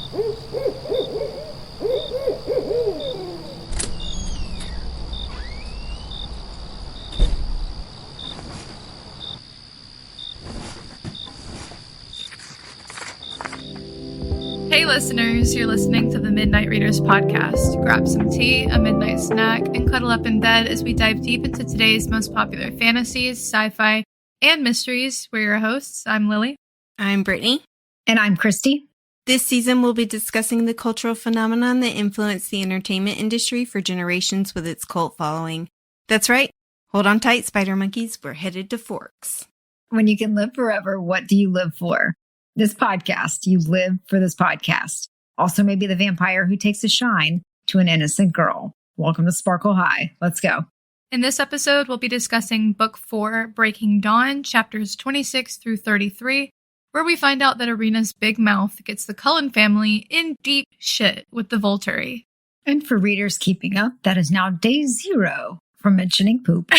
Hey listeners, you're listening to the Midnight Readers podcast. Grab some tea, a midnight snack, and cuddle up in bed as we dive deep into today's most popular fantasies, sci-fi, and mysteries. We're your hosts. I'm Lily. I'm Brittany. And I'm Christy. This season we'll be discussing the cultural phenomenon that influenced the entertainment industry for generations with its cult following. That's right. Hold on tight, spider monkeys. We're headed to Forks. When you can live forever, what do you live for? This podcast. You live for this podcast. Also, maybe the vampire who takes a shine to an innocent girl. Welcome to Sparkle High. Let's go. In this episode, we'll be discussing Book 4, Breaking Dawn, chapters 26 through 33, where we find out that Irina's big mouth gets the Cullens family in deep shit with the Volturi. And for readers keeping up, that is now day 0 from mentioning poop.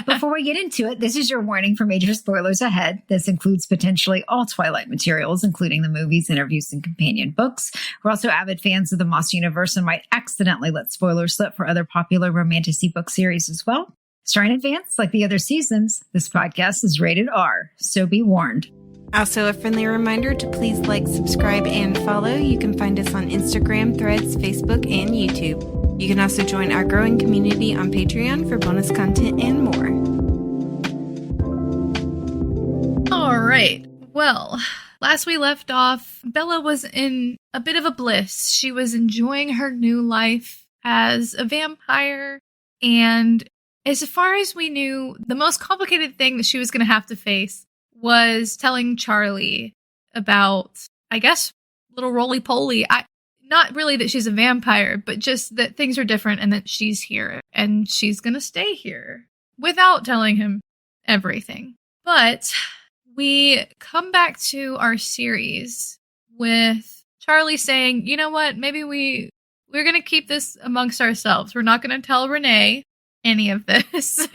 Before we get into it, this is your warning for major spoilers ahead. This includes potentially all Twilight materials, including the movies, interviews, and companion books. We're also avid fans of the Moss universe and might accidentally let spoilers slip for other popular romantasy book series as well. Sorry in advance, like the other seasons, this podcast is rated R, so be warned. Also, a friendly reminder to please like, subscribe, and follow. You can find us on Instagram, Threads, Facebook, and YouTube. You can also join our growing community on Patreon for bonus content and more. All right. Well, last we left off, Bella was in a bit of a bliss. She was enjoying her new life as a vampire. And as far as we knew, the most complicated thing that she was going to have to face was telling Charlie about, I guess, little roly-poly. Not really that she's a vampire, but just that things are different and that she's here and she's going to stay here without telling him everything. But we come back to our series with Charlie saying, you know what, maybe we're going to keep this amongst ourselves. We're not going to tell Renee any of this.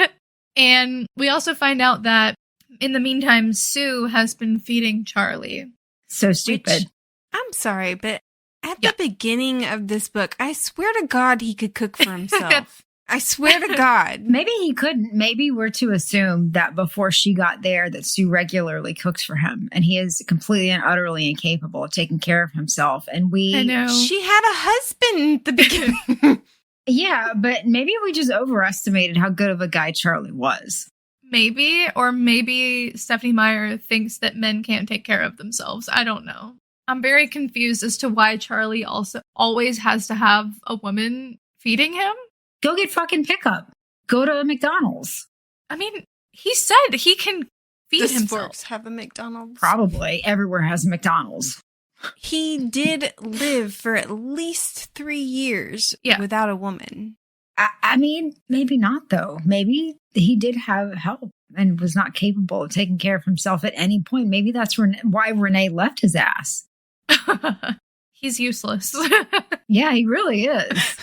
And we also find out that in the meantime, Sue has been feeding Charlie. So stupid. I'm sorry, but at the beginning of this book, I swear to God he could cook for himself. I swear to God. Maybe he couldn't. Maybe we're to assume that before she got there that Sue regularly cooks for him and he is completely and utterly incapable of taking care of himself. And I know. She had a husband at the beginning. Yeah, but maybe we just overestimated how good of a guy Charlie was. Maybe, or maybe Stephanie Meyer thinks that men can't take care of themselves. I don't know. I'm very confused as to why Charlie also always has to have a woman feeding him. Go get fucking pickup. Go to McDonald's. I mean, he said he can feed himself. Forks have a McDonald's. Probably. Everywhere has a McDonald's. He did live for at least 3 years without a woman. I mean, maybe not, though. Maybe he did have help and was not capable of taking care of himself at any point. Maybe that's why Renee left his ass. He's useless. Yeah, he really is.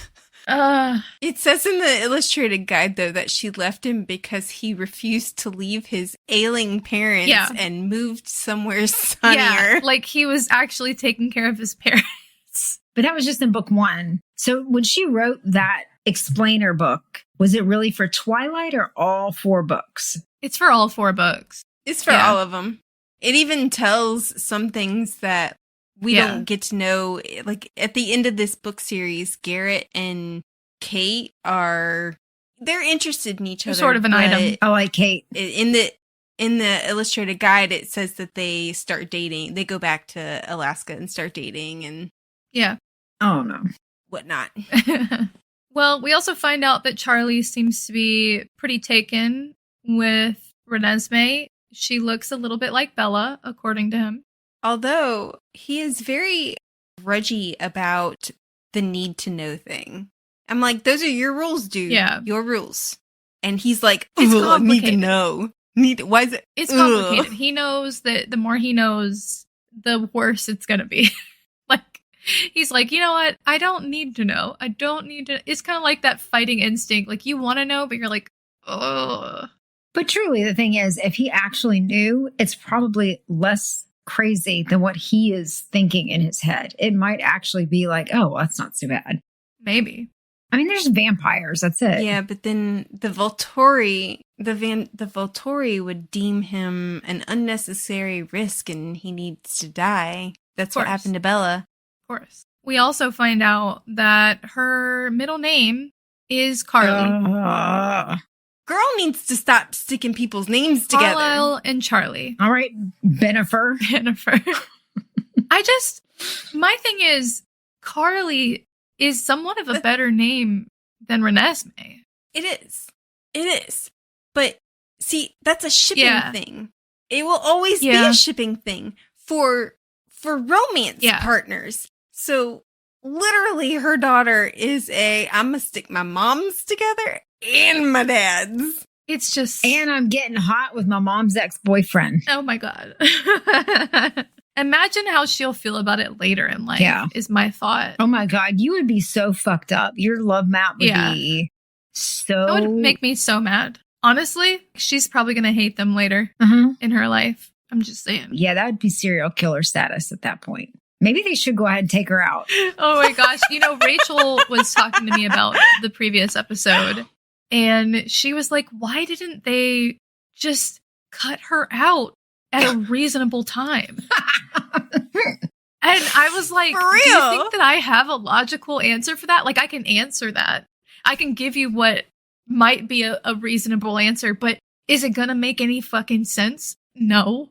It says in the illustrated guide, though, that she left him because he refused to leave his ailing parents and moved somewhere sunnier. Yeah, like he was actually taking care of his parents. But that was just in book 1. So when she wrote that explainer book, was it really for Twilight or all 4 books? It's for all 4 books. It's for all of them. It even tells some things that we don't get to know. Like at the end of this book series, Garrett and Kate they're interested in each other. Sort of an item. I like Kate. In the illustrated guide, it says that they start dating. They go back to Alaska and start dating and oh no, whatnot. Well, we also find out that Charlie seems to be pretty taken with Renesmee. She looks a little bit like Bella, according to him. Although he is very grudgy about the need to know thing. I'm like, those are your rules, dude. Yeah. Your rules. And he's like, it's complicated. Need to know. Why is it? It's complicated. He knows that the more he knows, the worse it's going to be. Like, he's like, you know what? I don't need to know. I don't need to. It's kind of like that fighting instinct. Like, you want to know, but you're like, ugh. But truly, the thing is, if he actually knew, it's probably less crazy than what he is thinking in his head. It might actually be like, oh, well, that's not so bad. Maybe. I mean, there's vampires. That's it. Yeah, but then the Volturi, the Volturi would deem him an unnecessary risk and he needs to die. That's what happened to Bella. Of course. We also find out that her middle name is Carly. Girl needs to stop sticking people's names together. Carlisle and Charlie. All right, Bennifer. My thing is, Carly is somewhat of a better name than Renesmee. It is. But see, that's a shipping thing. It will always be a shipping thing for romance partners. So literally her daughter is I'm gonna stick my mom's together and my dad's. It's just... And I'm getting hot with my mom's ex-boyfriend. Oh my God. Imagine how she'll feel about it later in life, is my thought. Oh my God, you would be so fucked up. Your love map would be so... That would make me so mad. Honestly, she's probably going to hate them later in her life. I'm just saying. Yeah, that would be serial killer status at that point. Maybe they should go ahead and take her out. Oh my gosh. Rachel was talking to me about the previous episode, and she was like, why didn't they just cut her out at a reasonable time? And I was like, for real? Do you think that I have a logical answer for that? Like, I can answer that. I can give you what might be a reasonable answer, but is it gonna make any fucking sense? No.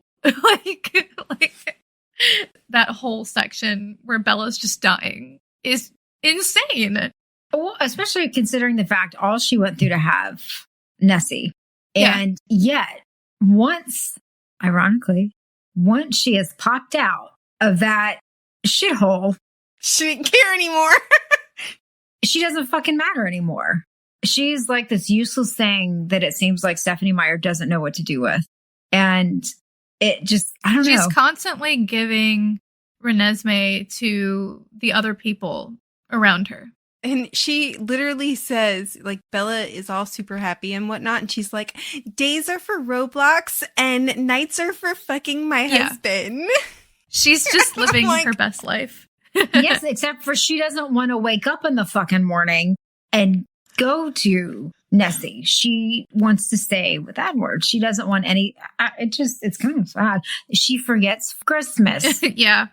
like that whole section where Bella's just dying is insane. Well, especially considering the fact all she went through to have Nessie. And yet, once she has popped out of that shithole, she didn't care anymore. She doesn't fucking matter anymore. She's like this useless thing that it seems like Stephenie Meyer doesn't know what to do with. And it just, I don't know. She's constantly giving Renesmee to the other people around her. And she literally says, like, Bella is all super happy and whatnot. And she's like, days are for Roblox and nights are for fucking my husband. She's just living her best life. Yes, except for she doesn't want to wake up in the fucking morning and go to Nessie. She wants to stay with Edward. She doesn't want any... it's kind of sad. She forgets Christmas. Yeah.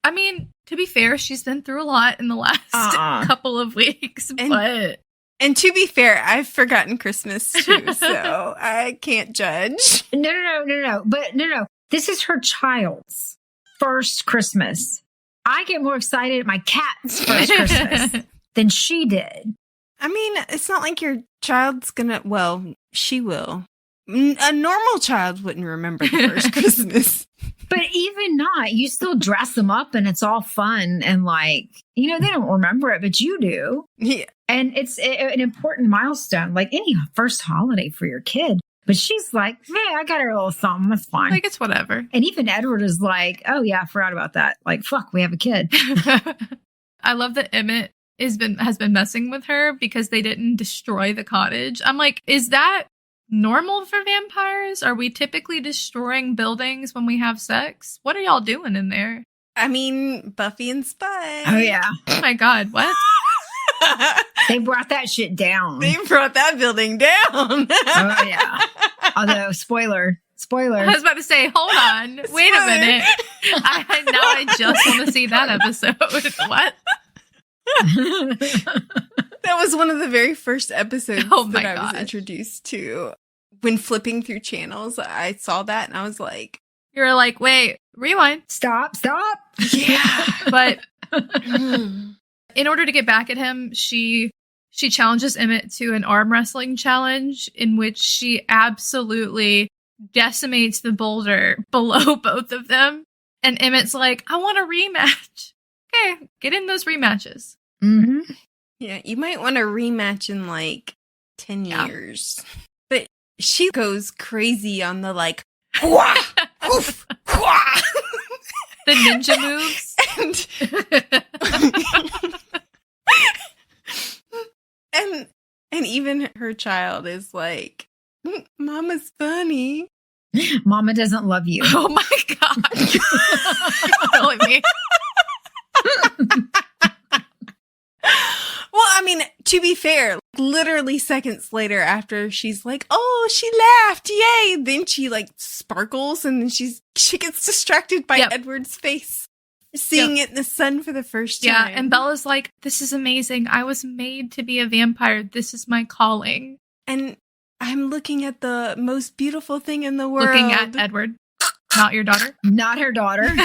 I mean, to be fair, she's been through a lot in the last couple of weeks, but... And to be fair, I've forgotten Christmas too, so I can't judge. No. But no. This is her child's first Christmas. I get more excited at my cat's first Christmas than she did. I mean, it's not like your child's gonna... Well, she will. A normal child wouldn't remember the first Christmas. But even not, you still dress them up and it's all fun and like, they don't remember it, but you do. Yeah. And it's an important milestone, like any first holiday for your kid. But she's like, hey, I got her a little something. That's fine. Like, it's whatever. And even Edward is like, oh yeah, I forgot about that. Like, fuck, we have a kid. I love that Emmett has been messing with her because they didn't destroy the cottage. I'm like, is that normal for vampires? Are we typically destroying buildings when we have sex? What are y'all doing in there? I mean, Buffy and Spike. Oh yeah. Oh my God, what? They brought that shit down. They brought that building down. Oh yeah. Although, spoiler. I was about to say, hold on, wait a minute. I just want to see that episode. What? That was one of the very first episodes that I was introduced to. When flipping through channels, I saw that and I was like... You were like, wait, rewind. Stop. Yeah. But in order to get back at him, she challenges Emmett to an arm wrestling challenge in which she absolutely decimates the boulder below both of them. And Emmett's like, I want a rematch. Okay, get in those rematches. Mm-hmm. Yeah, you might want a rematch in like 10 years. But she goes crazy on the like, wah, oof, wah. The ninja moves. And even her child is like, Mama's funny. Mama doesn't love you. Oh my God. You're killing me. Well, I mean, to be fair, literally seconds later after she's like, oh, she laughed, yay. Then she like sparkles and then she gets distracted by Edward's face. Seeing it in the sun for the first time. Yeah, and Bella's like, this is amazing. I was made to be a vampire. This is my calling. And I'm looking at the most beautiful thing in the world. Looking at Edward. Not your daughter. Not her daughter. And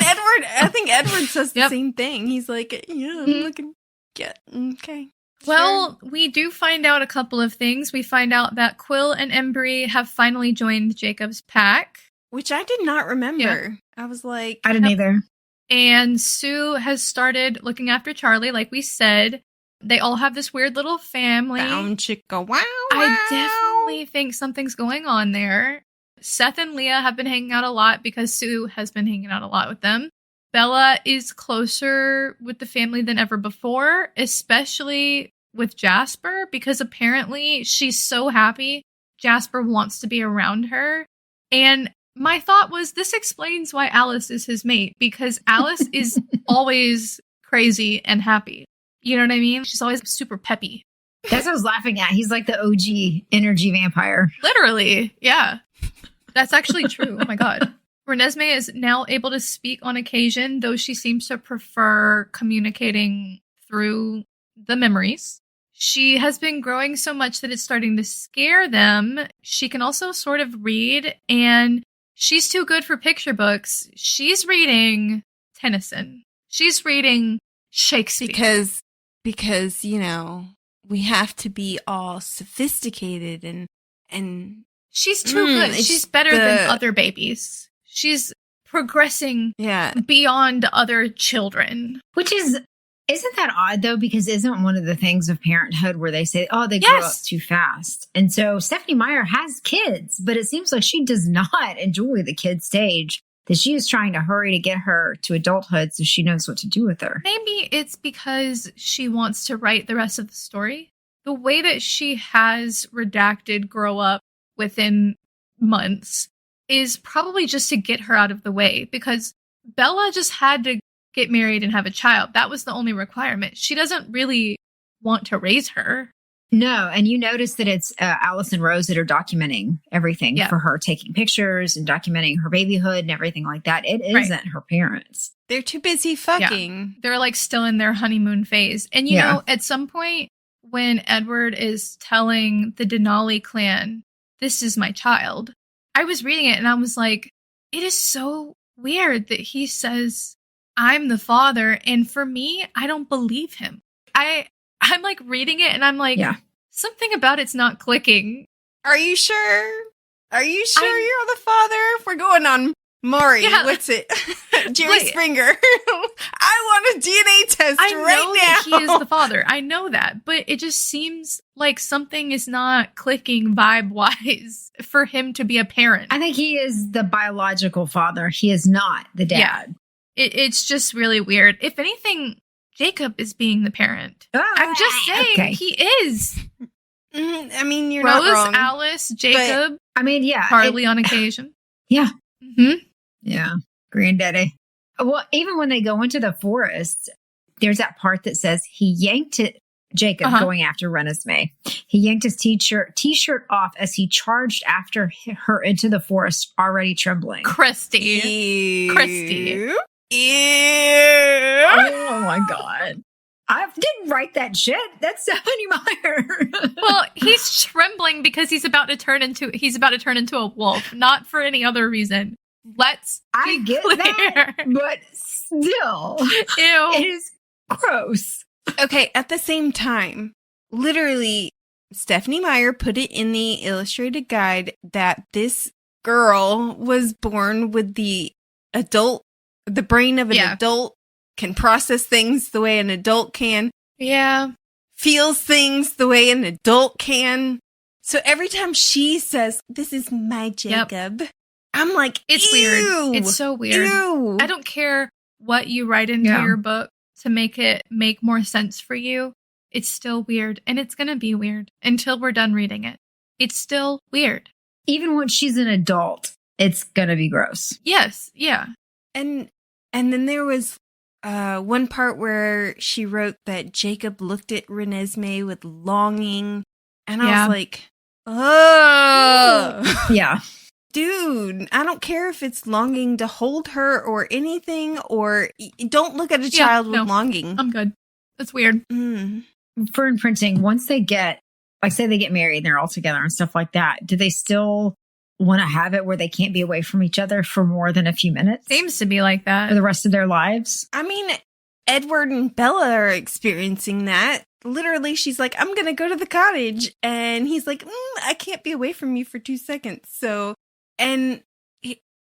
Edward, I think Edward says the same thing. He's like, yeah, I'm looking. Yeah, okay. Well, we do find out a couple of things. We find out that Quill and Embry have finally joined Jacob's pack. Which I did not remember. Yeah. I was like... I didn't either. And Sue has started looking after Charlie, like we said. They all have this weird little family. Bound chicka wow. I definitely think something's going on there. Seth and Leah have been hanging out a lot because Sue has been hanging out a lot with them. Bella is closer with the family than ever before, especially with Jasper, because apparently she's so happy Jasper wants to be around her. And my thought was, this explains why Alice is his mate, because Alice is always crazy and happy. You know what I mean? She's always super peppy. That's what I was laughing at. He's like the OG energy vampire. Literally. Yeah. That's actually true. Oh my God. Renesmee is now able to speak on occasion, though she seems to prefer communicating through the memories. She has been growing so much that it's starting to scare them. She can also sort of read, and she's too good for picture books. She's reading Tennyson. She's reading Shakespeare. Because, you know, we have to be all sophisticated and she's too good. She's better than other babies. She's progressing beyond other children. Which isn't that odd, though? Because isn't one of the things of parenthood where they say, oh, they grow up too fast. And so Stephenie Meyer has kids, but it seems like she does not enjoy the kid stage, that she is trying to hurry to get her to adulthood so she knows what to do with her. Maybe it's because she wants to write the rest of the story. The way that she has redacted grow up within months is probably just to get her out of the way, because Bella just had to get married and have a child. That was the only requirement. She doesn't really want to raise her. No, and you notice that it's Alice and Rose that are documenting everything for her, taking pictures and documenting her babyhood and everything like that. It isn't her parents. They're too busy fucking. Yeah. They're like still in their honeymoon phase. And you know, at some point when Edward is telling the Denali clan, this is my child, I was reading it and I was like, it is so weird that he says, I'm the father. And for me, I don't believe him. I'm like reading it and I'm like, something about it's not clicking. Are you sure? Are you sure you're the father? If we're going on Maury, what's it? Jerry Springer. I want a DNA test right now. That he is the father. I know that. But it just seems like something is not clicking vibe-wise for him to be a parent. I think he is the biological father. He is not the dad. Yeah. It's just really weird. If anything, Jacob is being the parent. I'm just saying, he is. I mean, you're Rose, not wrong. Alice, Jacob. But, I mean, Carly on occasion. Yeah. Mm-hmm. Yeah. Granddaddy. Well, even when they go into the forest, there's that part that says he yanked it. Jacob going after Renesmee. He yanked his t-shirt off as he charged after her into the forest, already trembling. Christy. Ew. Oh my God. I didn't write that shit. That's Stephenie Meyer. Well, he's trembling because he's about to turn into a wolf, not for any other reason. I get clear. that, but still, it is gross. Okay, at the same time, literally, Stephenie Meyer put it in the illustrated guide that this girl was born with the brain of an adult, can process things the way an adult can. Yeah. Feels things the way an adult can. So every time she says, this is my Jacob, I'm like, it's weird. It's so weird. Ew. I don't care what you write into your book to make it make more sense for you. It's still weird. And it's going to be weird until we're done reading it. it's still weird. Even when she's an adult, it's gonna be gross. Yes, yeah. And then there was one part where she wrote that Jacob looked at Renesmee with longing, and I was like, oh. Yeah. Dude, I don't care if it's longing to hold her or anything, or don't look at a child with longing. I'm good. That's weird. For imprinting, once they get, like, say they get married and they're all together and stuff like that, do they still want to have it where they can't be away from each other for more than a few minutes? Seems to be like that. For the rest of their lives? I mean, Edward and Bella are experiencing that. Literally, she's like, I'm going to go to the cottage. And he's like, I can't be away from you for 2 seconds. So, and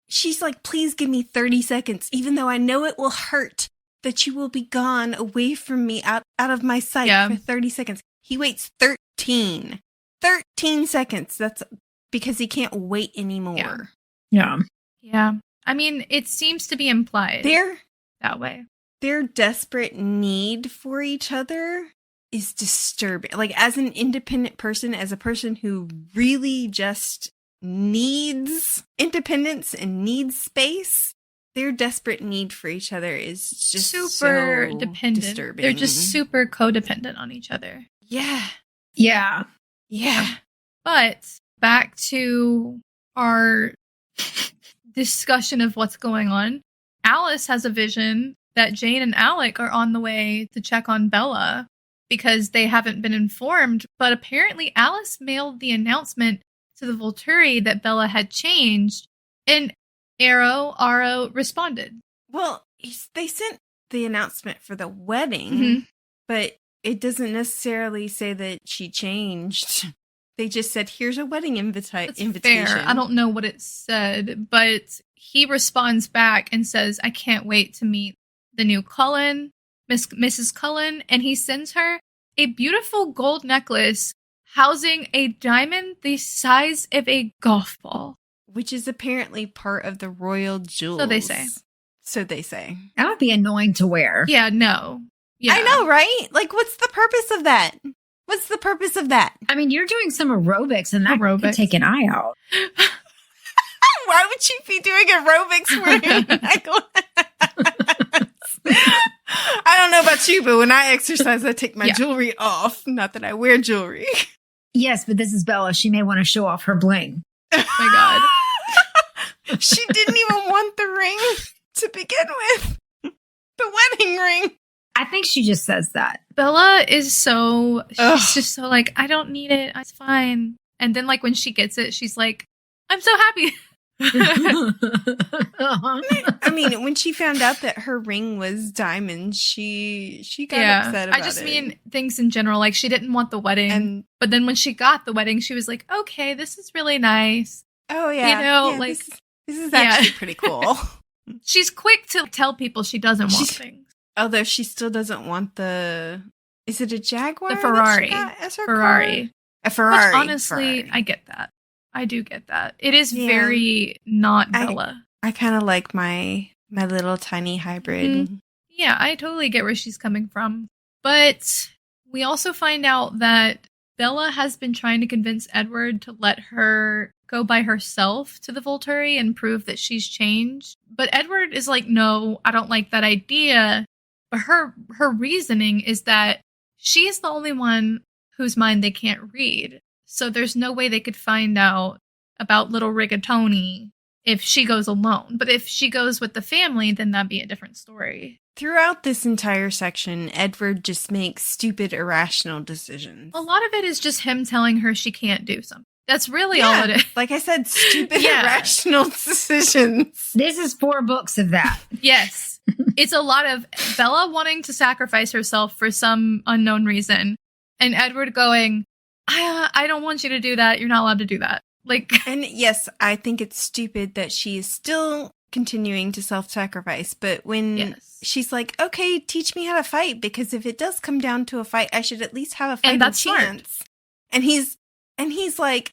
she's like, please give me 30 seconds, even though I know it will hurt that you will be gone away from me out of my sight for 30 seconds. He waits 13 seconds. That's because he can't wait anymore. Yeah. Yeah. I mean, it seems to be implied that way. Their desperate need for each other is disturbing. Like, as an independent person, as a person who really just needs independence and needs space, their desperate need for each other is just super so dependent. Disturbing. They're just super codependent on each other. Yeah. Yeah. Yeah. But back to our discussion of what's going on. Alice has a vision that Jane and Alec are on the way to check on Bella because they haven't been informed. But apparently Alice mailed the announcement to the Volturi that Bella had changed, and Aro responded. Well, they sent the announcement for the wedding, but it doesn't necessarily say that she changed. They just said, here's a wedding invitation. Fair. I don't know what it said, but he responds back and says, I can't wait to meet the new Cullen, Mrs. Cullen, and he sends her a beautiful gold necklace housing a diamond the size of a golf ball. Which is apparently part of the royal jewels. So they say. That would be annoying to wear. Yeah, no. Yeah. I know, right? Like, what's the purpose of that? What's the purpose of that? I mean, you're doing some aerobics and that could take an eye out. Why would you be doing aerobics wearing a necklace? I don't know about you, but when I exercise, I take my jewelry off. Not that I wear jewelry. Yes, but this is Bella. She may want to show off her bling. Oh my God. She didn't even want the ring to begin with. The wedding ring. I think she just says that. Bella is she's just so like, I don't need it. It's fine. And then like when she gets it, she's like, I'm so happy. I mean, when she found out that her ring was diamonds, she got upset about it. I just mean things in general. Like, she didn't want the wedding, but then when she got the wedding, she was like, "Okay, this is really nice." Oh yeah, you know, yeah, like this is actually pretty cool. She's quick to tell people she doesn't want things. Although she still doesn't want the. Is it a Jaguar? The Ferrari. Ferrari. A Ferrari. Which, honestly, Ferrari. I get that. I do get that. It is very not Bella. I kind of like my little tiny hybrid. Yeah, I totally get where she's coming from. But we also find out that Bella has been trying to convince Edward to let her go by herself to the Volturi and prove that she's changed. But Edward is like, no, I don't like that idea. But her reasoning is that she is the only one whose mind they can't read. So there's no way they could find out about little Rigatoni if she goes alone. But if she goes with the family, then that'd be a different story. Throughout this entire section, Edward just makes stupid, irrational decisions. A lot of it is just him telling her she can't do something. That's really all it is. Like I said, stupid, irrational decisions. This is 4 books of that. Yes. It's a lot of Bella wanting to sacrifice herself for some unknown reason, and Edward going, I don't want you to do that. You're not allowed to do that. Like, and yes, I think it's stupid that she is still continuing to self-sacrifice. But when she's like, okay, teach me how to fight, because if it does come down to a fight, I should at least have a fighting chance. Smart. And he's like,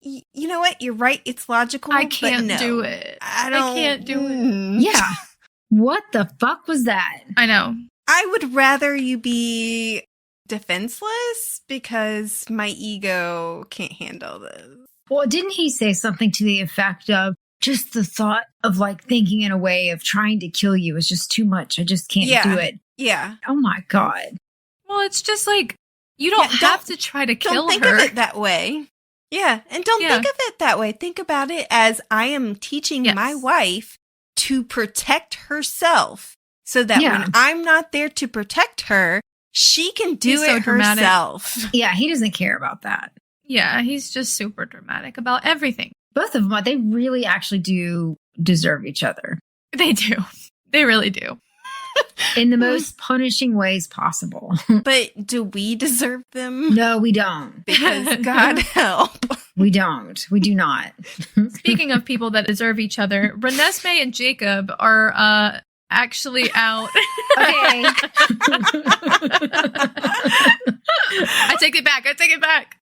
you know what? You're right. It's logical. I can't do it. I can't do it. Yeah. What the fuck was that? I know. I would rather you be defenseless because my ego can't handle this. Well, didn't he say something to the effect of, just the thought of like thinking in a way of trying to kill you is just too much. I just can't do it. Yeah. Oh my God. Well, it's just like, you don't have to try to kill her. Don't think of it that way. Yeah. And don't think of it that way. Think about it as I am teaching my wife to protect herself so that when I'm not there to protect her, she can do it herself. Yeah, he doesn't care about that. Yeah, he's just super dramatic about everything. Both of them, they really actually do deserve each other. They do. They really do. In the most punishing ways possible. But do we deserve them? No, we don't. Because God help. We don't. We do not. Speaking of people that deserve each other, Renesmee and Jacob are actually out. Okay. I take it back.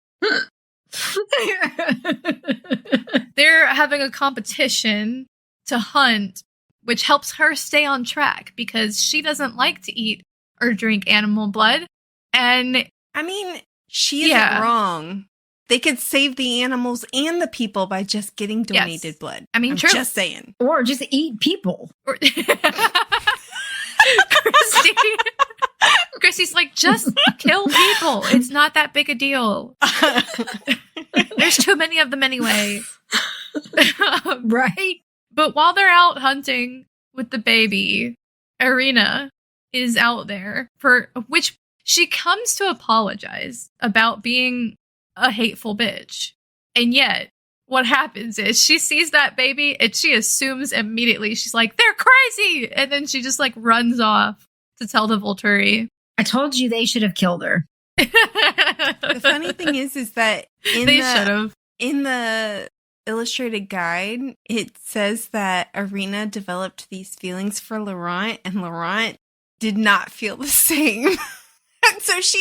They're having a competition to hunt, which helps her stay on track because she doesn't like to eat or drink animal blood. And I mean, she isn't wrong. They could save the animals and the people by just getting donated blood. I mean, true. Just saying. Or just eat people. Chrissy's like, just kill people. It's not that big a deal. There's too many of them anyway. Right? But while they're out hunting with the baby, Irina is out there, for which she comes to apologize about being a hateful bitch. And yet, what happens is she sees that baby and she assumes immediately, she's like, they're crazy! And then she just like runs off to tell the Volturi. I told you they should have killed her. The funny thing is that in the illustrated guide, it says that Irina developed these feelings for Laurent, and Laurent did not feel the same. And so she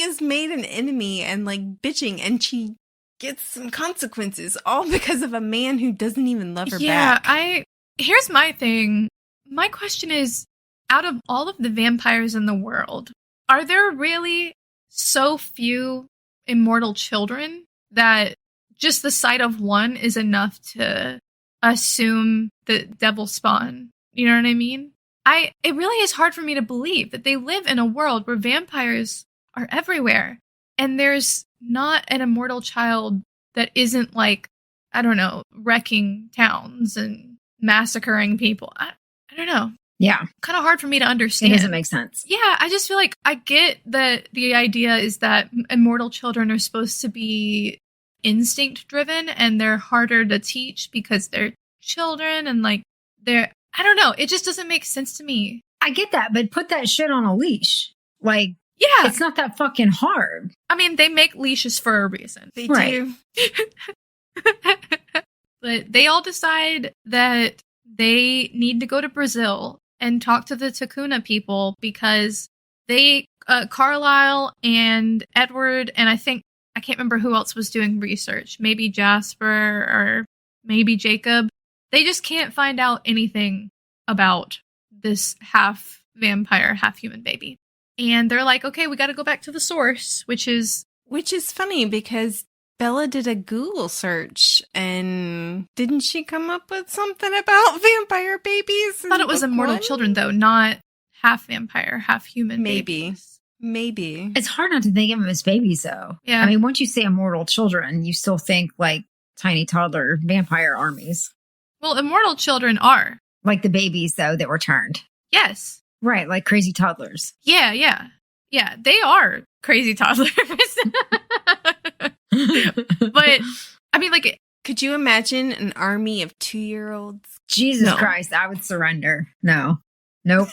is made an enemy and like bitching, and she gets some consequences all because of a man who doesn't even love her back. Here's my thing. My question is, out of all of the vampires in the world, are there really so few immortal children that just the sight of one is enough to assume the devil spawn? You know what I mean? It really is hard for me to believe that they live in a world where vampires are everywhere and there's not an immortal child that isn't like, I don't know, wrecking towns and massacring people. I don't know. Yeah. Kind of hard for me to understand. It doesn't make sense. Yeah, I just feel like I get that the idea is that immortal children are supposed to be instinct driven and they're harder to teach because they're children and like I don't know. It just doesn't make sense to me. I get that, but put that shit on a leash. Like, yeah, it's not that fucking hard. I mean, they make leashes for a reason. They do. But they all decide that they need to go to Brazil and talk to the Takuna people because Carlisle and Edward, and I can't remember who else was doing research. Maybe Jasper or maybe Jacob. They just can't find out anything about this half vampire, half human baby. And they're like, okay, we got to go back to the source, which is funny because Bella did a Google search and didn't she come up with something about vampire babies? I thought it was immortal children, though, not half vampire, half human babies. Maybe. It's hard not to think of them as babies, though. Yeah. I mean, once you say immortal children, you still think like tiny toddler vampire armies. Well, immortal children are. Like the babies, though, that were turned. Yes. Right, like crazy toddlers. Yeah. Yeah, they are crazy toddlers. But, I mean, like... Could you imagine an army of 2-year-olds? Jesus Christ, I would surrender. No. Nope.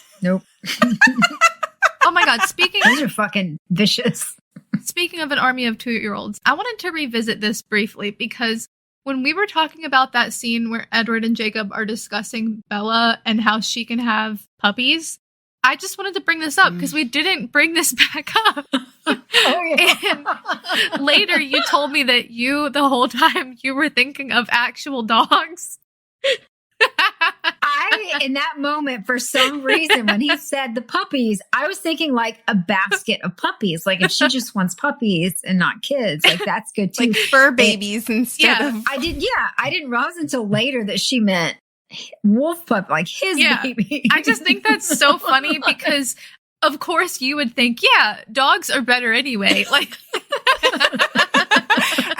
Oh my God, Those are fucking vicious. Speaking of an army of 2-year-olds, I wanted to revisit this briefly because when we were talking about that scene where Edward and Jacob are discussing Bella and how she can have puppies, I just wanted to bring this up because we didn't bring this back up. Oh, yeah. And later you told me that the whole time you were thinking of actual dogs. In that moment, for some reason, when he said the puppies, I was thinking like a basket of puppies. Like if she just wants puppies and not kids, like that's good too. Like fur babies instead of. I didn't realize until later that she meant wolf pup, like his baby. I just think that's so funny because, of course, you would think, dogs are better anyway. Like.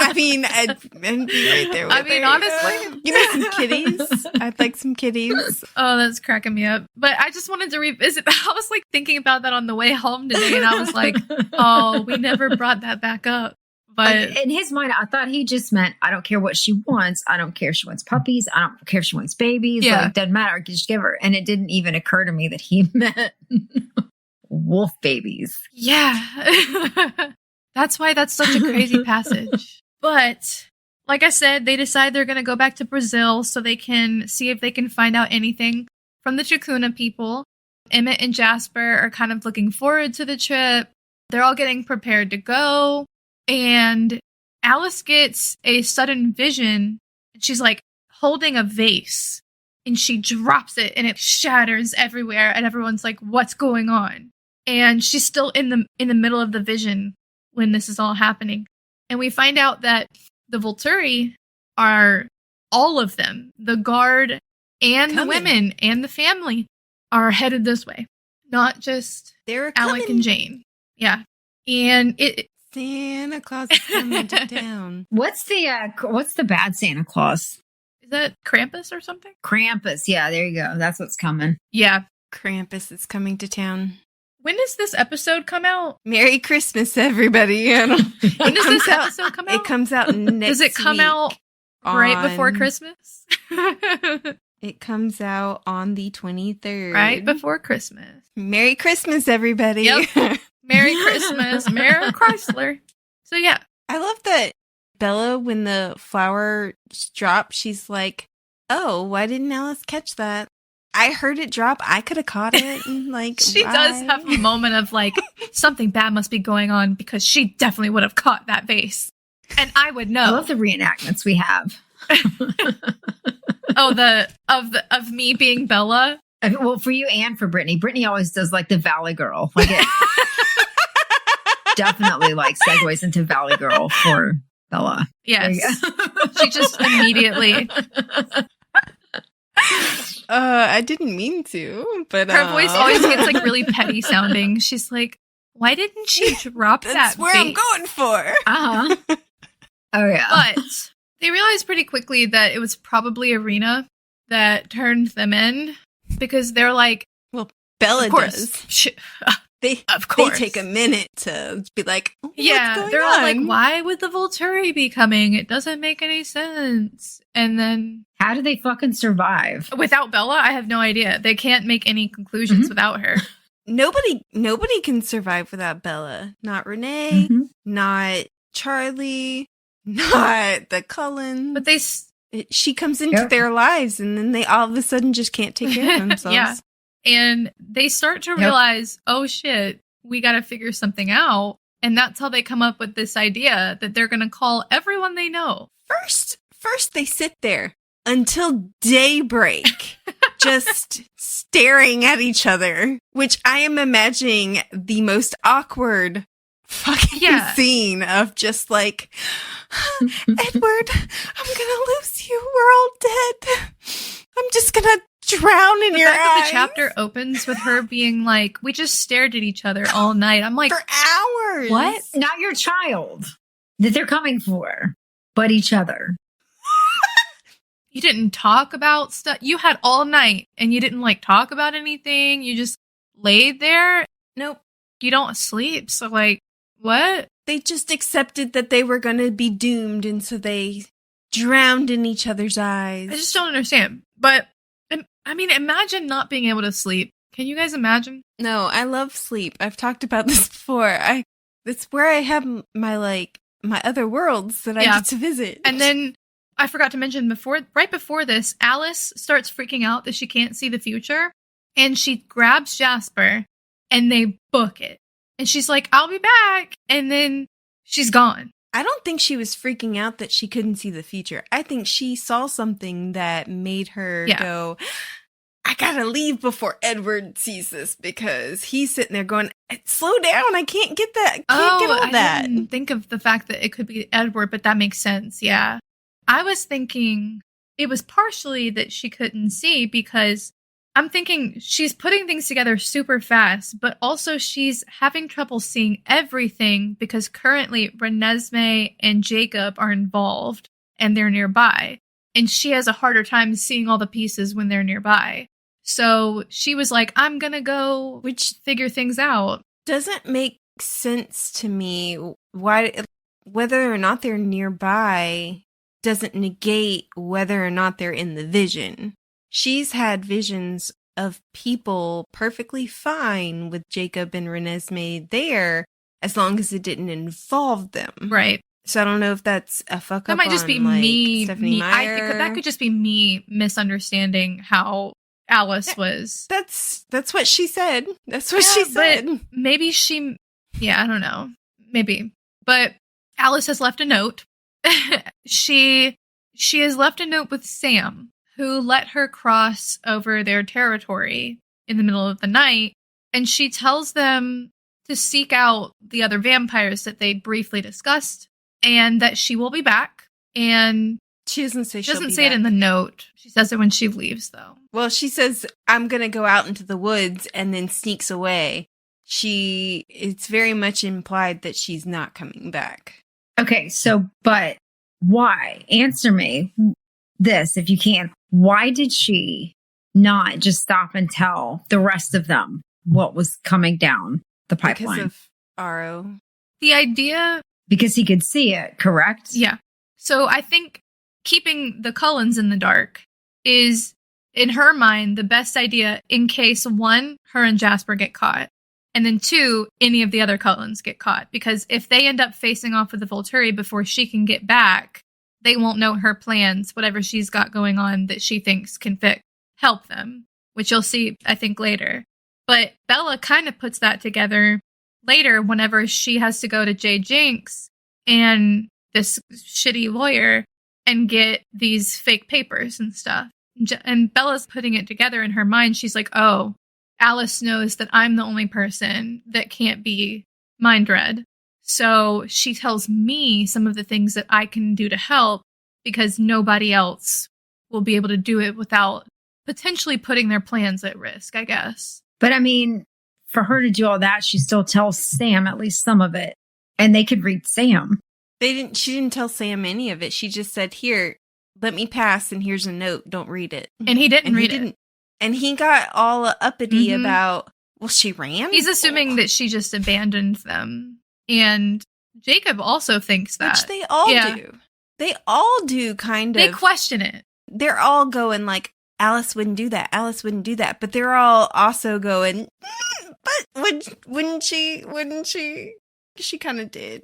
I mean, I'd be right there with her. Honestly. Give me some kitties. I'd like some kitties. Oh, that's cracking me up. But I just wanted to revisit. I was like thinking about that on the way home today, and I was like, oh, we never brought that back up. But in his mind, I thought he just meant, I don't care what she wants. I don't care if she wants puppies. I don't care if she wants babies. Yeah. Like, it doesn't matter. I can just give her. And it didn't even occur to me that he meant wolf babies. Yeah. That's why that's such a crazy passage. But like I said, they decide they're going to go back to Brazil so they can see if they can find out anything from the Chacuna people. Emmett and Jasper are kind of looking forward to the trip. They're all getting prepared to go. And Alice gets a sudden vision. She's like holding a vase and she drops it and it shatters everywhere. And everyone's like, what's going on? And she's still in the middle of the vision when this is all happening. And we find out that the Volturi are all of them, the guard and the women and the family are headed this way. Not just Alec and Jane. Yeah. And Santa Claus is coming to town. What's the bad Santa Claus? Is that Krampus or something? Krampus. Yeah, there you go. That's what's coming. Yeah. Krampus is coming to town. When does this episode come out? Merry Christmas, everybody. When does this episode come out? It comes out next week. Does it come out right before Christmas? It comes out on the 23rd. Right before Christmas. Merry Christmas, everybody. Yep. Merry Christmas. Merry Chrysler. So, yeah. I love that Bella, when the flower dropped, she's like, oh, why didn't Alice catch that? I heard it drop. I could have caught it. And she does have a moment of like, something bad must be going on because she definitely would have caught that vase. And I would know. I love the reenactments we have. Of me being Bella. Well, for you and for Brittany. Brittany always does like the Valley Girl. Like it definitely like segues into Valley Girl for Bella. Yes. She just immediately. I didn't mean to, but her voice always gets like really petty sounding. She's like, "Why didn't she drop that?" That's where I'm going for. Oh yeah. But they realized pretty quickly that it was probably Irina that turned them in because they're like, "Well, Bella does." Of course, they take a minute to be like, oh, "Yeah." What's going they're on? all like, "Why would the Volturi be coming? It doesn't make any sense." And then, how do they fucking survive without Bella? I have no idea. They can't make any conclusions without her. Nobody can survive without Bella. Not Renee, not Charlie, not the Cullens. But she comes into their lives, and then they all of a sudden just can't take care of themselves. Yeah. And they start to realize, oh shit, we got to figure something out. And that's how they come up with this idea that they're going to call everyone they know. First they sit there until daybreak, just staring at each other, which I am imagining the most awkward fucking scene of just like, Edward, I'm gonna lose you. We're all dead. I'm just gonna drown in your eyes. The chapter opens with her being like, we just stared at each other all night. I'm like, for hours. What? Not your child that they're coming for, but each other. You didn't talk about stuff. You had all night and you didn't like talk about anything. You just laid there. Nope. You don't sleep. So like, what? They just accepted that they were going to be doomed. And so they drowned in each other's eyes. I just don't understand. But I mean, imagine not being able to sleep. Can you guys imagine? No, I love sleep. I've talked about this before. It's where I have my other worlds that I get to visit. And then I forgot to mention right before this, Alice starts freaking out that she can't see the future. And she grabs Jasper and they book it. And she's like, I'll be back. And then she's gone. I don't think she was freaking out that she couldn't see the future. I think she saw something that made her go, I gotta leave before Edward sees this, because he's sitting there going, slow down, I can't get that. Can't get all that. I didn't think of the fact that it could be Edward, but that makes sense. Yeah. I was thinking it was partially that she couldn't see, because I'm thinking she's putting things together super fast, but also she's having trouble seeing everything because currently Renesmee and Jacob are involved and they're nearby. And she has a harder time seeing all the pieces when they're nearby. So she was like, I'm going to go figure things out. Doesn't make sense to me. Why, whether or not they're nearby doesn't negate whether or not they're in the vision. She's had visions of people perfectly fine with Jacob and Renesmee there, as long as it didn't involve them. Right. So I don't know if that's a fuck up. That might just be Stephanie Meyer. I think that could just be me misunderstanding how Alice was. That's what she said. That's what she said. But maybe I don't know. Maybe. But Alice has left a note. She has left a note with Sam, who let her cross over their territory in the middle of the night, and she tells them to seek out the other vampires that they briefly discussed, and that she will be back. And she doesn't say it in the note. She says it when she leaves, though. Well, she says, I'm going to go out into the woods, and then sneaks away. It's very much implied that she's not coming back. Okay, so, but why? Answer me this, if you can. Why did she not just stop and tell the rest of them what was coming down the pipeline? Because of Aro. The idea... Because he could see it, correct? Yeah. So I think keeping the Cullens in the dark is, in her mind, the best idea in case, one, her and Jasper get caught, and then two, any of the other Cullens get caught. Because if they end up facing off with the Volturi before she can get back, they won't know her plans, whatever she's got going on that she thinks can help them, which you'll see, I think, later. But Bella kind of puts that together later whenever she has to go to Jay Jinx and this shitty lawyer and get these fake papers and stuff. And Bella's putting it together in her mind. She's like, oh, Alice knows that I'm the only person that can't be mind read. So she tells me some of the things that I can do to help, because nobody else will be able to do it without potentially putting their plans at risk, I guess. But I mean, for her to do all that, she still tells Sam at least some of it. And they could read Sam. She didn't tell Sam any of it. She just said, here, let me pass, and here's a note. Don't read it. And he didn't read it. And he got all uppity about, well, she ran? He's assuming that she just abandoned them. And Jacob also thinks that. Which they all do. They all do, kind of. They question it. They're all going like, Alice wouldn't do that. Alice wouldn't do that. But they're all also going, but wouldn't she? Wouldn't she? She kind of did.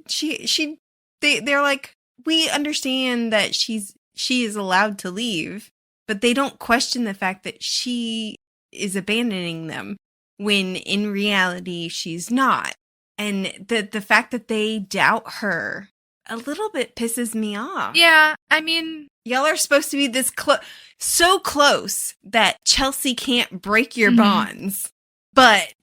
They're like, we understand that she is allowed to leave, but they don't question the fact that she is abandoning them when in reality she's not. And the fact that they doubt her a little bit pisses me off. Yeah, I mean, y'all are supposed to be this so close that Chelsea can't break your bonds. But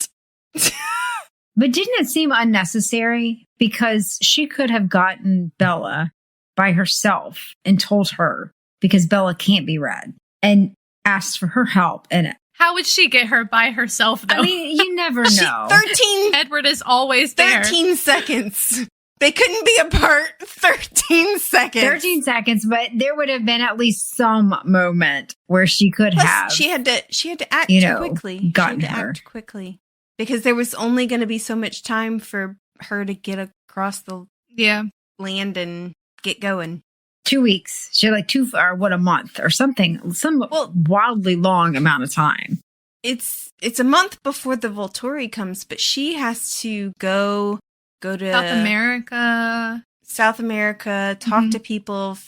But didn't it seem unnecessary? Because she could have gotten Bella by herself and told her, because Bella can't be read, and asked for her help. And how would she get her by herself, though? I mean, you never know. 13 Edward is always there. 13 seconds. They couldn't be apart 13 seconds. 13 seconds, but there would have been at least some moment where she could have. She had to act quickly. Gotten she had to her. act quickly. Because there was only going to be so much time for her to get across the land and get going. 2 weeks. She had a month or something. Some wildly long amount of time. It's a month before the Volturi comes, but she has to go to South America, talk to people,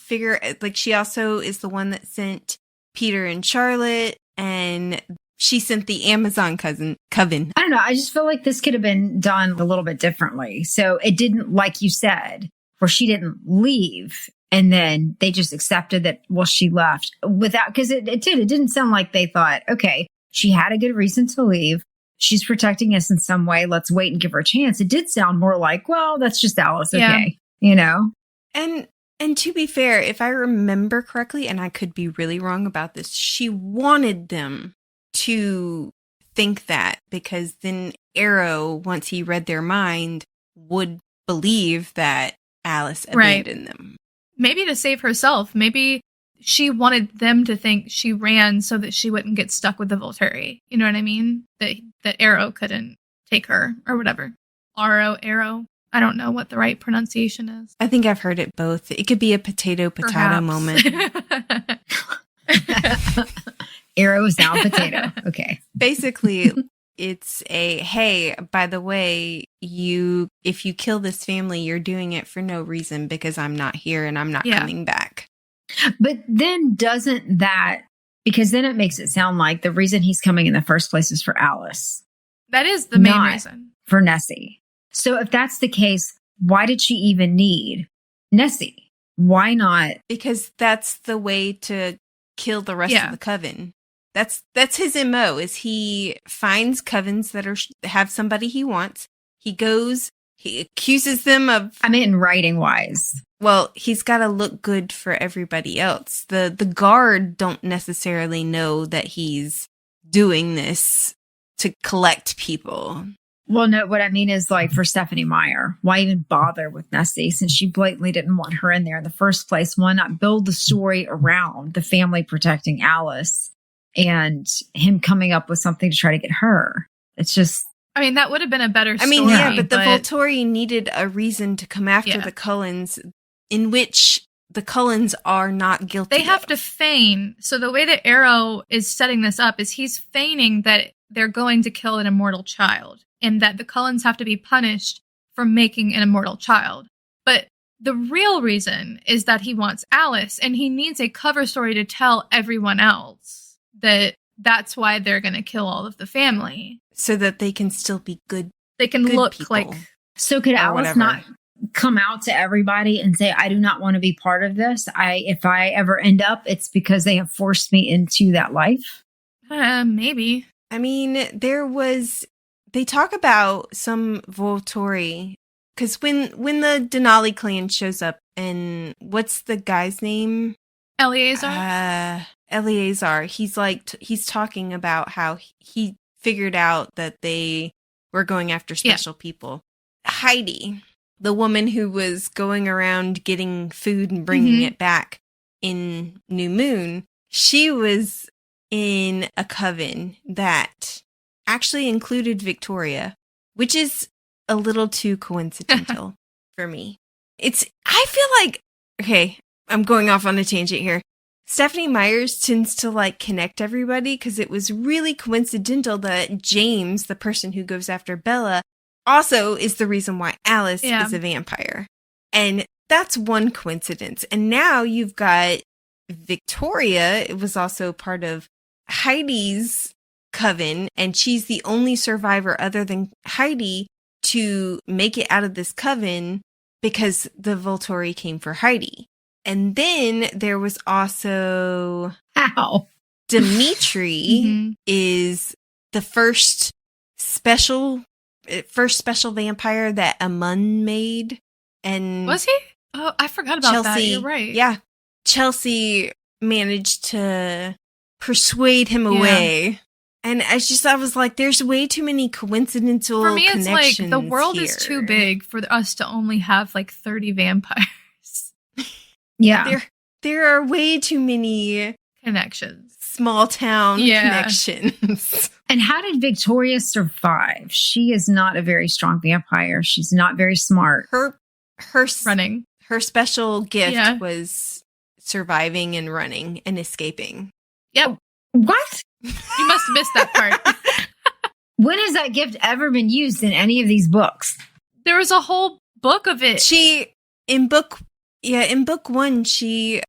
she also is the one that sent Peter and Charlotte, and she sent the Amazon coven. I don't know. I just feel like this could have been done a little bit differently. So it didn't, like you said, where she didn't leave. And then they just accepted that, well, she left without, because it didn't sound like they thought, okay, she had a good reason to leave. She's protecting us in some way. Let's wait and give her a chance. It did sound more like, well, that's just Alice. Okay. You know? And to be fair, if I remember correctly, and I could be really wrong about this, she wanted them to think that, because then Arrow, once he read their mind, would believe that Alice abandoned them. Maybe to save herself. Maybe she wanted them to think she ran so that she wouldn't get stuck with the Volturi. You know what I mean? That Arrow couldn't take her or whatever. Arrow. I don't know what the right pronunciation is. I think I've heard it both. It could be a potato moment. Arrow is now a potato. Okay. Basically, it's a, hey, by the way, if you kill this family, you're doing it for no reason because I'm not here and I'm not coming back. But then doesn't that, because then it makes it sound like the reason he's coming in the first place is for Alice. That is the main reason. For Nessie. So if that's the case, why did she even need Nessie? Why not? Because that's the way to kill the rest of the coven. That's his MO, is he finds covens that have somebody he wants. He goes, he accuses them of... I mean, writing wise. Well, he's got to look good for everybody else. The guard don't necessarily know that he's doing this to collect people. Well, no, what I mean is, like, for Stephenie Meyer, why even bother with Nessie since she blatantly didn't want her in there in the first place? Why not build the story around the family protecting Alice and him coming up with something to try to get her? It's just... I mean, that would have been a better story. I mean, yeah, but the Volturi needed a reason to come after the Cullens, in which the Cullens are not guilty. They have to feign. So the way that Arrow is setting this up is he's feigning that they're going to kill an immortal child, and that the Cullens have to be punished for making an immortal child. But the real reason is that he wants Alice, and he needs a cover story to tell everyone else that that's why they're going to kill all of the family. So that they can still be good. They can look people. like... So could Alice not come out to everybody and say, I do not want to be part of this? If I ever end up, it's because they have forced me into that life? Maybe. I mean, they talk about some Volturi, because when the Denali clan shows up, and what's the guy's name? Eleazar? Eleazar. He's talking about how he figured out that they were going after special people. Heidi, the woman who was going around getting food and bringing it back in New Moon, she was in a coven that actually included Victoria, which is a little too coincidental for me. I feel like, okay, I'm going off on a tangent here. Stephenie Meyer tends to like connect everybody, because it was really coincidental that James, the person who goes after Bella, also is the reason why Alice is a vampire. And that's one coincidence. And now you've got Victoria. It was also part of Heidi's coven, and she's the only survivor other than Heidi to make it out of this coven because the Volturi came for Heidi. And then there was also Dimitri is the first special vampire that Amun made. And was he? Oh, I forgot about Chelsea, that. You're right. Yeah. Chelsea managed to persuade him away. And I was like, there's way too many coincidental connections. For me, it's like the world is too big for us to only have like 30 vampires. Yeah. There are way too many connections. Small town connections. And how did Victoria survive? She is not a very strong vampire. She's not very smart. Her running. Her special gift was surviving and running and escaping. Yep. What? You must have missed that part. When has that gift ever been used in any of these books? There was a whole book of it. In book one, she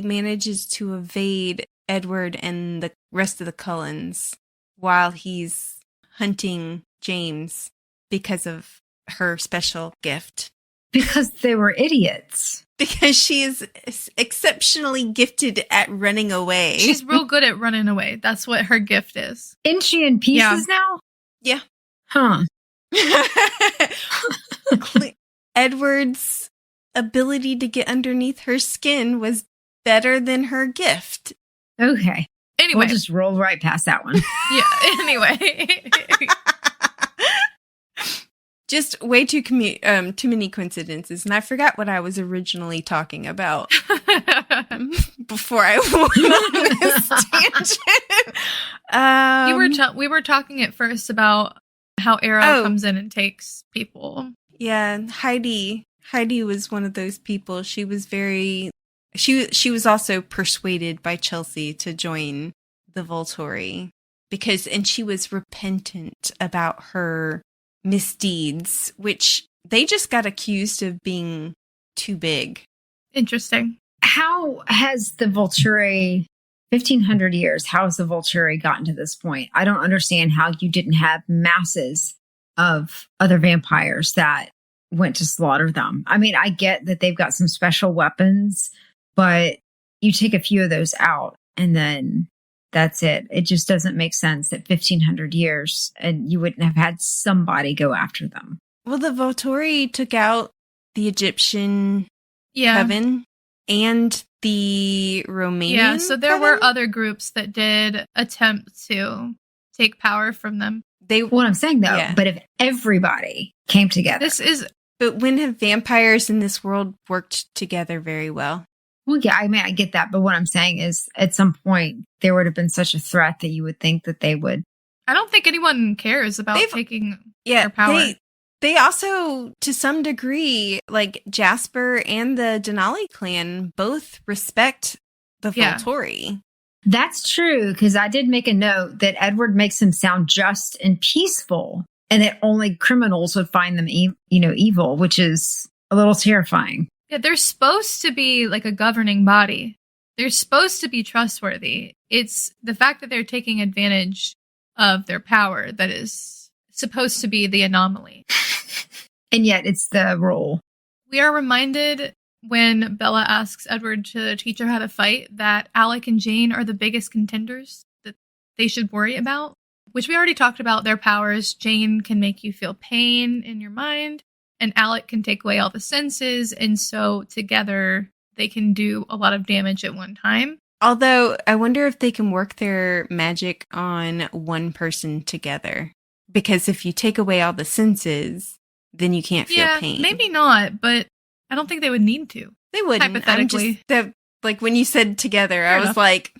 manages to evade Edward and the rest of the Cullens while he's hunting James because of her special gift. Because they were idiots. Because she is exceptionally gifted at running away. She's real good at running away. That's what her gift is. Isn't she in pieces now? Yeah. Huh. Edward's ability to get underneath her skin was better than her gift. Okay. Anyway. We'll just roll right past that one. Yeah, anyway. Just way too many coincidences. And I forgot what I was originally talking about before I went on this tangent. We were talking at first about how Arrow comes in and takes people. Yeah, Heidi was one of those people. She was she was also persuaded by Chelsea to join the Volturi and she was repentant about her misdeeds, which they just got accused of being too big. Interesting. How has the Volturi, 1500 years, how has the Volturi gotten to this point? I don't understand how you didn't have masses of other vampires that went to slaughter them. I mean, I get that they've got some special weapons, but you take a few of those out and then that's it. It just doesn't make sense that 1500 years and you wouldn't have had somebody go after them. Well, the Volturi took out the Egyptian coven and the Romanian. Yeah, so there coven? were other groups that did attempt to take power from them. What I'm saying though, but if everybody came together. But when have vampires in this world worked together very well? Well, yeah, I mean, I get that. But what I'm saying is at some point there would have been such a threat that you would think that they would. I don't think anyone cares about taking their power. They also, to some degree, like Jasper and the Denali clan both respect the Volturi. That's true, because I did make a note that Edward makes him sound just and peaceful and that only criminals would find them evil, which is a little terrifying. Yeah, they're supposed to be like a governing body. They're supposed to be trustworthy. It's the fact that they're taking advantage of their power that is supposed to be the anomaly. And yet it's the rule. We are reminded when Bella asks Edward to teach her how to fight that Alec and Jane are the biggest contenders that they should worry about, which we already talked about their powers. Jane can make you feel pain in your mind. And Alec can take away all the senses, and so together they can do a lot of damage at one time. Although, I wonder if they can work their magic on one person together. Because if you take away all the senses, then you can't feel pain. Maybe not, but I don't think they would need to. They wouldn't. Hypothetically. Like when you said together, I was like,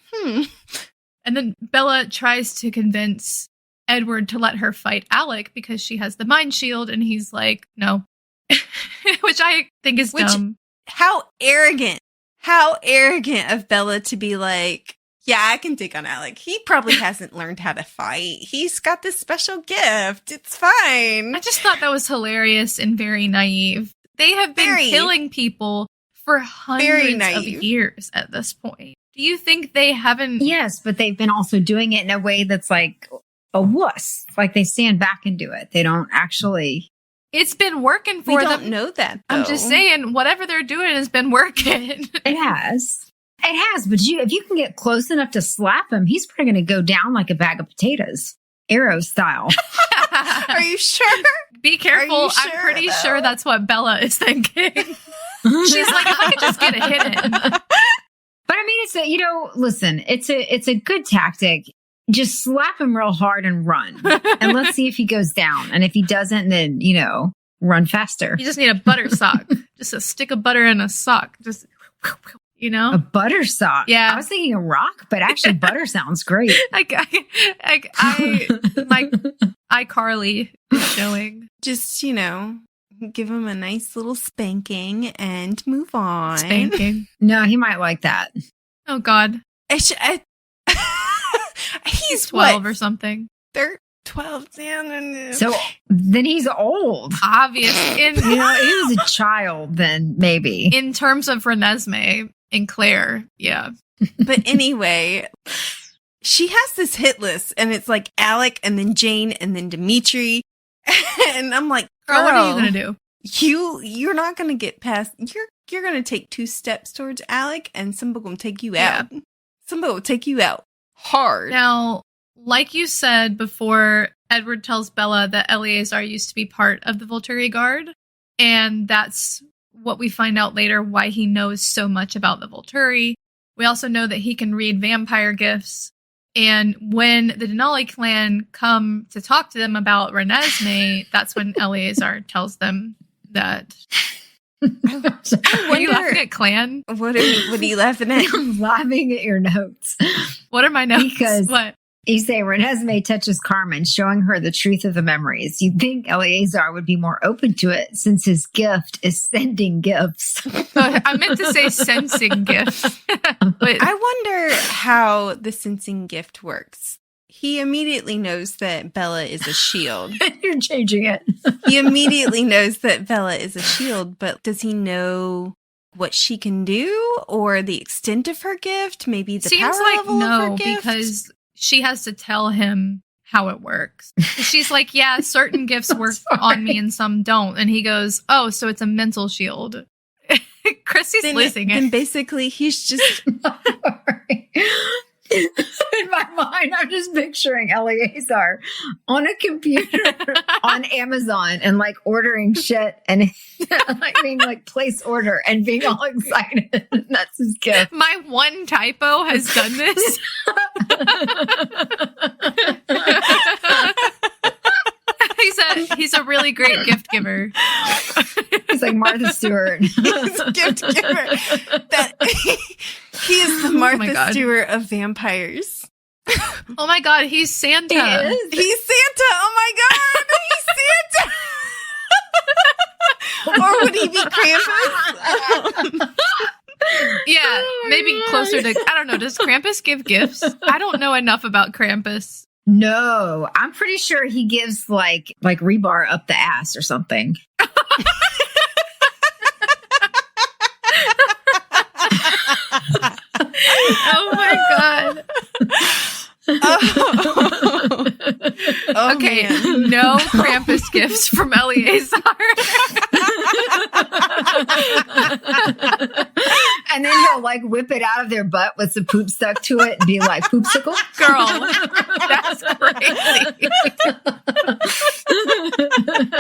And then Bella tries to convince Edward to let her fight Alec because she has the mind shield, and he's like, no. Which I think is dumb. How arrogant of Bella to be like, yeah, I can take on Alec. He probably hasn't learned how to fight. He's got this special gift. It's fine. I just thought that was hilarious and very naive. They have been killing people for hundreds of years at this point. Do you think they haven't? Yes, but they've been also doing it in a way that's like a wuss. Like they stand back and do it. They don't actually. It's been working for them. We don't know that, though. I'm just saying, whatever they're doing has been working. It has. It has, but if you can get close enough to slap him, he's probably going to go down like a bag of potatoes, Arrow style. Are you sure? Be careful. Sure, I'm pretty sure that's what Bella is thinking. She's like, if I could just get a hit in. But I mean, listen, it's a good tactic. Just slap him real hard and run. And let's see if he goes down. And if he doesn't, then, run faster. You just need a butter sock. Just a stick of butter in a sock. Just, A butter sock? Yeah. I was thinking a rock, but actually butter sounds great. My iCarly is showing. Just, give him a nice little spanking and move on. Spanking? No, he might like that. Oh, God. He's 12 or something. They're 12. Yeah. So then he's old. Obviously. He was a child then, maybe. In terms of Renesmee and Claire, yeah. But anyway, she has this hit list, and it's like Alec, and then Jane, and then Dimitri. And I'm like, Girl, what are you going to do? you're not going to get past. You're going to take 2 steps towards Alec, and somebody will take you out. Somebody will take you out hard. Now, like you said before, Edward tells Bella that Eleazar used to be part of the Volturi Guard, and that's what we find out later why he knows so much about the Volturi. We also know that he can read vampire gifts, and when the Denali clan come to talk to them about Renesmee, that's when Eleazar tells them that. Are you laughing at clan? What are you laughing at? I'm laughing at your notes. What are my notes? Because what? You say Renesmee touches Carmen, showing her the truth of the memories. You'd think Eleazar would be more open to it since his gift is sending gifts. I meant to say sensing gifts. But I wonder how the sensing gift works. He immediately knows that Bella is a shield. You're changing it. He immediately knows that Bella is a shield, but does he know what she can do or the extent of her gift? Maybe the power level of her gift? Because she has to tell him how it works. She's like, yeah, certain gifts work on me and some don't. And he goes, oh, so it's a mental shield. Chrissy's losing it. And basically, he's just... In my mind, I'm just picturing Eleazar on a computer on Amazon and like ordering shit and like being like place order and being all excited. That's his gift. My one typo has done this. He's a really great gift giver. He's like Martha Stewart. He's a gift giver. He is the Martha Stewart of vampires. Oh my god, he's Santa. He is. He's Santa. Oh my god, he's Santa. Or would he be Krampus? Yeah, maybe closer to, I don't know, does Krampus give gifts? I don't know enough about Krampus. No, I'm pretty sure he gives like rebar up the ass or something. Oh my god. Oh, okay, man. No Krampus gifts from Eleazar. And then he'll like whip it out of their butt with some poop stuck to it and be like, poopsicle? Girl, that's crazy.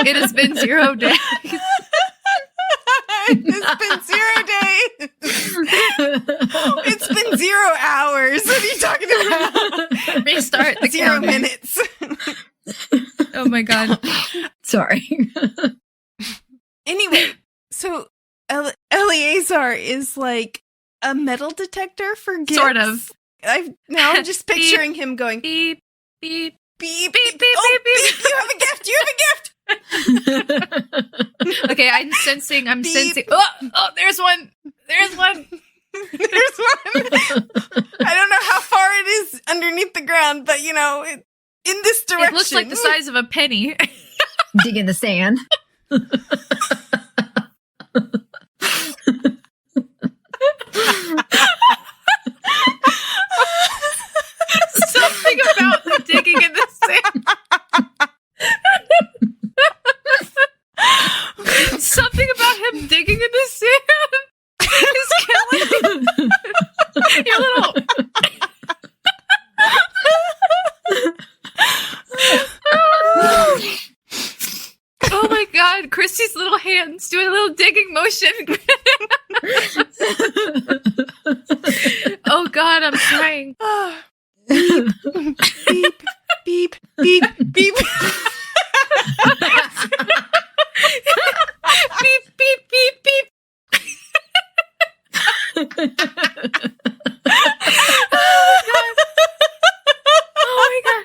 It has been 0 days. It's been 0 days. It's been 0 hours. What are you talking about? Restart the 0 minutes. Oh my god. Sorry. Anyway, so Eleazar is like a metal detector for gifts. Sort of. I'm just picturing him going beep, beep, beep, beep, beep, oh, beep, beep. You have a gift. You have a gift. Okay, I'm sensing. Oh, there's one. There's one. There's one. I don't know how far it is underneath the ground, but in this direction. It looks like the size of a penny. Dig in the sand. Something about the digging in the sand. Something about him digging in the sand is killing me. Your little... Oh my god, Christy's little hands doing a little digging motion. Oh god, I'm crying. Beep, beep, beep, beep, beep. Beep, beep, beep, beep. Oh my god.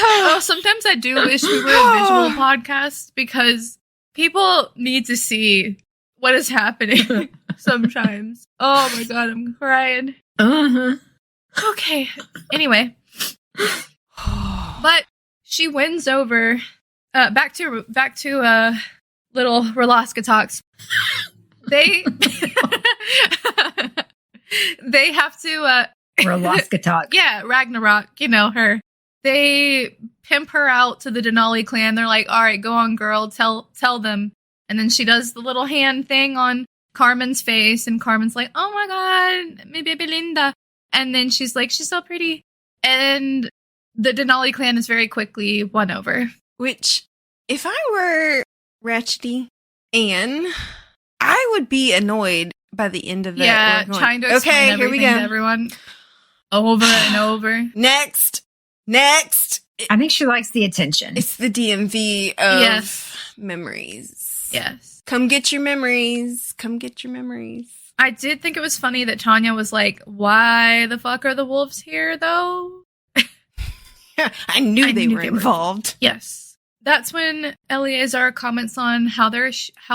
Oh, sometimes I do wish we were a visual podcast because people need to see what is happening sometimes. Oh my god, I'm crying. Uh-huh. Okay. Anyway. But she wins over back to little Rolaska talks. They have to Rolaska talk. yeah, Ragnarok, her. they pimp her out to the Denali clan. They're like, all right, go on, girl, tell them. And then she does the little hand thing on Carmen's face, and Carmen's like, oh my God, mi baby linda. And then she's like, she's so pretty. And the Denali clan is very quickly won over. Which, if I were Ratchety Anne, I would be annoyed by the end of it. Yeah, trying to explain everything to everyone over and over. Next. I think she likes the attention. It's the DMV of memories. Yes. Come get your memories. I did think it was funny that Tanya was like, why the fuck are the wolves here, though? I knew they were involved. Yes. That's when Eleazar comments on how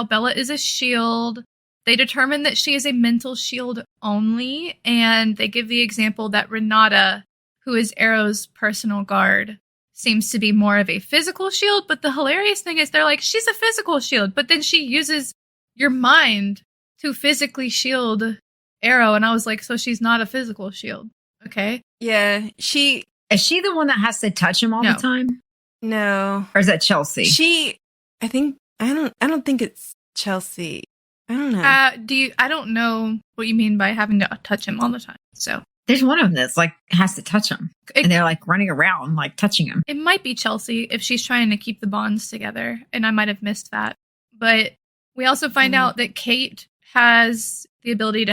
Bella is a shield. They determine that she is a mental shield only, and they give the example that Renata, who is Arrow's personal guard, seems to be more of a physical shield. But the hilarious thing is they're like, she's a physical shield, but then she uses your mind to physically shield Arrow. And I was like, so she's not a physical shield. Okay. Yeah. Is she the one that has to touch him all the time? No. Or is that Chelsea? I don't think it's Chelsea. I don't know. I don't know what you mean by having to touch him all the time. So there's one of them that's like has to touch him, and they're like running around like touching him. It might be Chelsea if she's trying to keep the bonds together, and I might have missed that. But we also find out that Kate has the ability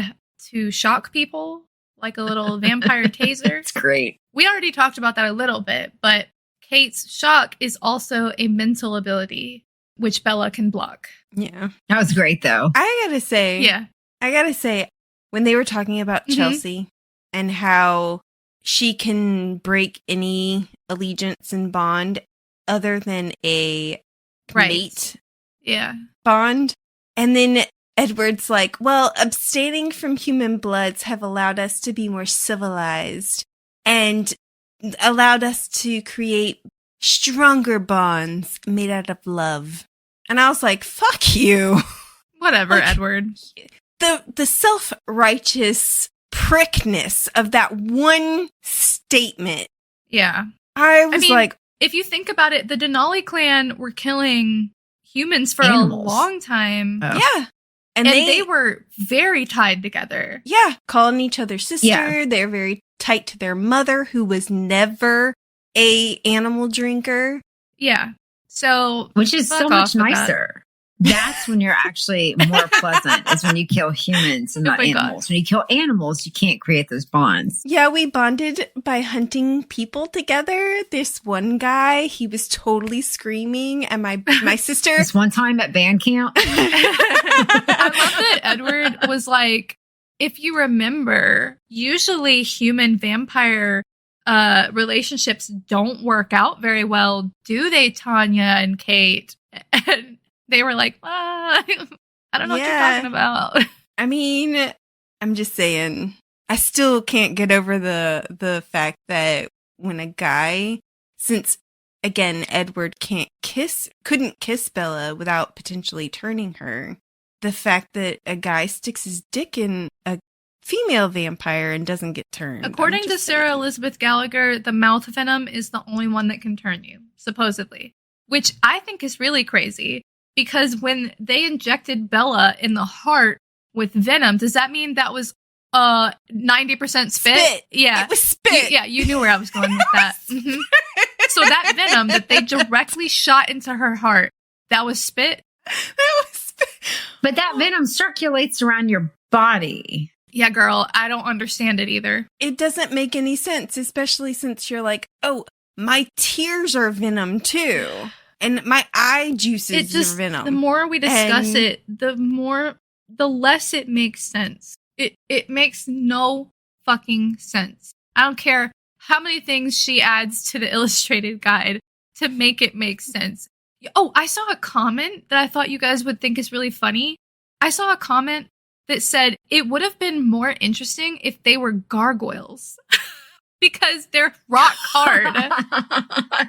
to shock people like a little vampire taser. It's great. We already talked about that a little bit, but Kate's shock is also a mental ability, which Bella can block. Yeah. That was great, though. I gotta say, when they were talking about Chelsea and how she can break any allegiance and bond other than a mate bond, and then Edward's like, well, abstaining from human bloods have allowed us to be more civilized and allowed us to create stronger bonds made out of love. And I was like, fuck you. Whatever, like, Edward. The self-righteous prickness of that one statement. Yeah. I mean, like, if you think about it, the Denali clan were killing humans for a long time. Oh. Yeah. And they were very tied together. Yeah. Calling each other sister. Yeah. They're very tight to their mother, who was never a animal drinker. Yeah. So, which is so much nicer. That's when you're actually more pleasant, is when you kill humans and not animals. When you kill animals, you can't create those bonds. Yeah, we bonded by hunting people together. This one guy, he was totally screaming, and my sister... This one time at band camp. I love that Edward was like, if you remember, usually human-vampire relationships don't work out very well, do they, Tanya and Kate? And they were like, I don't know what you're talking about. I mean, I'm just saying, I still can't get over the fact that when a guy, since again, Edward couldn't kiss Bella without potentially turning her, the fact that a guy sticks his dick in a female vampire and doesn't get turned. According to Sarah Elizabeth Gallagher, the mouth venom is the only one that can turn you, supposedly, which I think is really crazy. Because when they injected Bella in the heart with venom, does that mean that was 90% spit? Yeah. It was spit. Yeah, you knew where I was going with that. Mm-hmm. So that venom that they directly shot into her heart, that was spit? That was spit. But that venom circulates around your body. Yeah, girl, I don't understand it either. It doesn't make any sense, especially since you're like, oh, my tears are venom too. And my eye juices are venom. The more we discuss it, the less it makes sense. It makes no fucking sense. I don't care how many things she adds to the illustrated guide to make it make sense. Oh, I saw a comment that I thought you guys would think is really funny. I saw a comment that said it would have been more interesting if they were gargoyles. Because they're rock hard.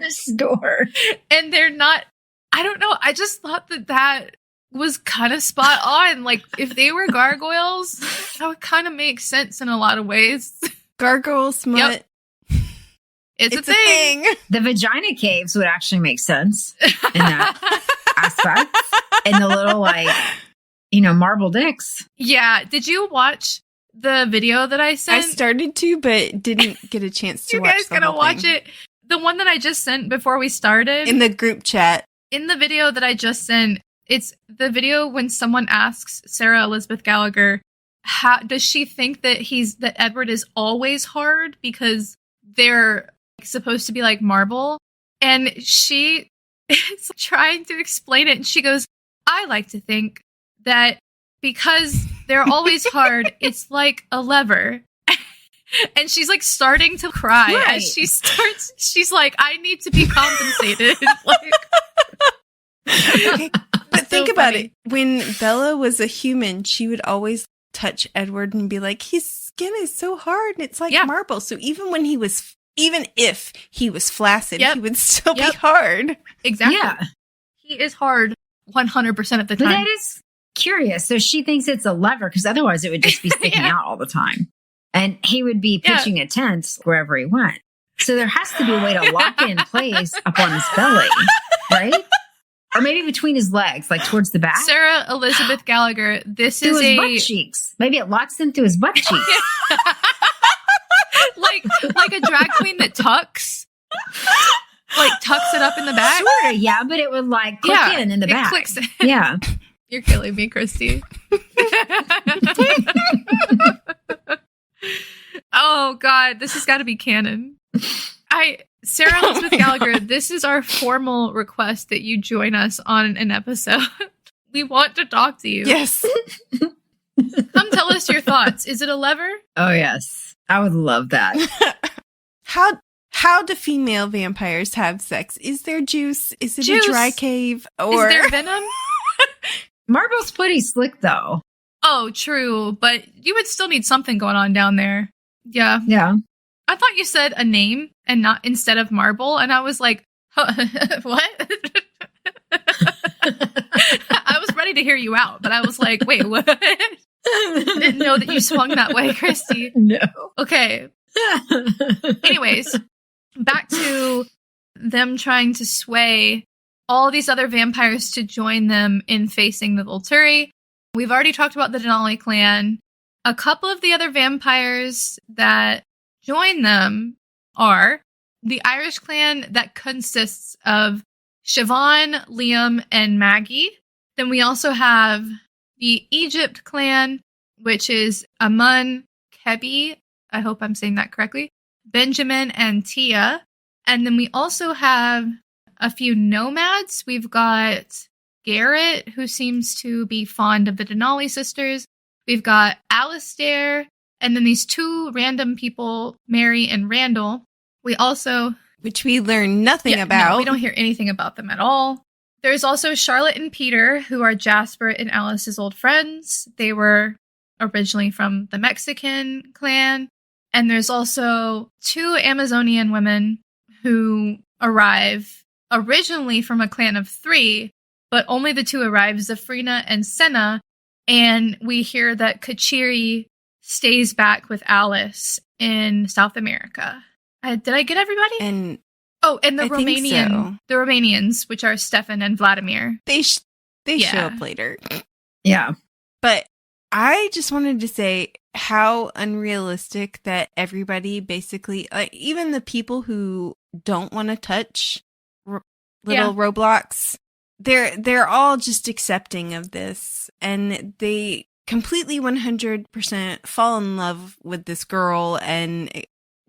Store. And they're not, I don't know. I just thought that was kind of spot on. Like, if they were gargoyles, that would kind of make sense in a lot of ways. Gargoyle smut. Yep. It's a thing. The vagina caves would actually make sense in that aspect. And the little, marble dicks. Yeah. Did you watch the video that I sent? I started to, but didn't get a chance to watch it. You guys gotta watch it. The one that I just sent before we started. In the group chat. In the video that I just sent, it's the video when someone asks Sarah Elizabeth Gallagher, how does she think that Edward is always hard because they're supposed to be like marble? And she is trying to explain it, and she goes, I like to think that because they're always hard, it's like a lever. And she's like starting to cry as she starts. She's like, I need to be compensated. Okay, but think about it. When Bella was a human, she would always touch Edward and be like, his skin is so hard and it's like marble. So even if he was flaccid, he would still be hard. Exactly. Yeah. He is hard 100% of the time. But that is curious. So she thinks it's a lever because otherwise it would just be sticking out all the time. And he would be pitching a tent wherever he went. So there has to be a way to lock it in place up on his belly, right? Or maybe between his legs, like towards the back. Sarah Elizabeth Gallagher, this through is his butt cheeks. Maybe it locks him through his butt cheeks. like a drag queen that tucks it up in the back. Sort of, yeah, but it would click in the back. Clicks in. Yeah. You're killing me, Christy. Oh God, this has got to be canon. Sarah Elizabeth Gallagher, this is our formal request that you join us on an episode. We want to talk to you. Yes. Come tell us your thoughts. Is it a lever? Oh, yes. I would love that. How do female vampires have sex? Is there juice? Is it a dry cave? Or is there venom? Marble's pretty slick, though. Oh, true. But you would still need something going on down there. Yeah. Yeah. I thought you said a name and not instead of marble. And I was like, what? I was ready to hear you out, but I was like, wait, what? Didn't know that you swung that way, Christy. No. Okay. Anyways, back to them trying to sway all these other vampires to join them in facing the Volturi. We've already talked about the Denali clan. A couple of the other vampires that join them are the Irish clan that consists of Siobhan, Liam, and Maggie. Then we also have the Egypt clan, which is Amun, Kebi, I hope I'm saying that correctly, Benjamin, and Tia. And then we also have a few nomads. We've got Garrett, who seems to be fond of the Denali sisters. We've got Alistair, and then these two random people, Mary and Randall. We also... Which we learn nothing about. No, we don't hear anything about them at all. There's also Charlotte and Peter, who are Jasper and Alice's old friends. They were originally from the Mexican clan. And there's also two Amazonian women who arrive originally from a clan of 3, but only the 2 arrive, Zafrina and Senna. And we hear that Kachiri stays back with Alice in South America. Did I get everybody? And the the Romanians, which are Stefan and Vladimir. They show up later. Yeah. But I just wanted to say how unrealistic that everybody basically, even the people who don't want to touch little Roblox, they're all just accepting of this, and they completely 100% fall in love with this girl. And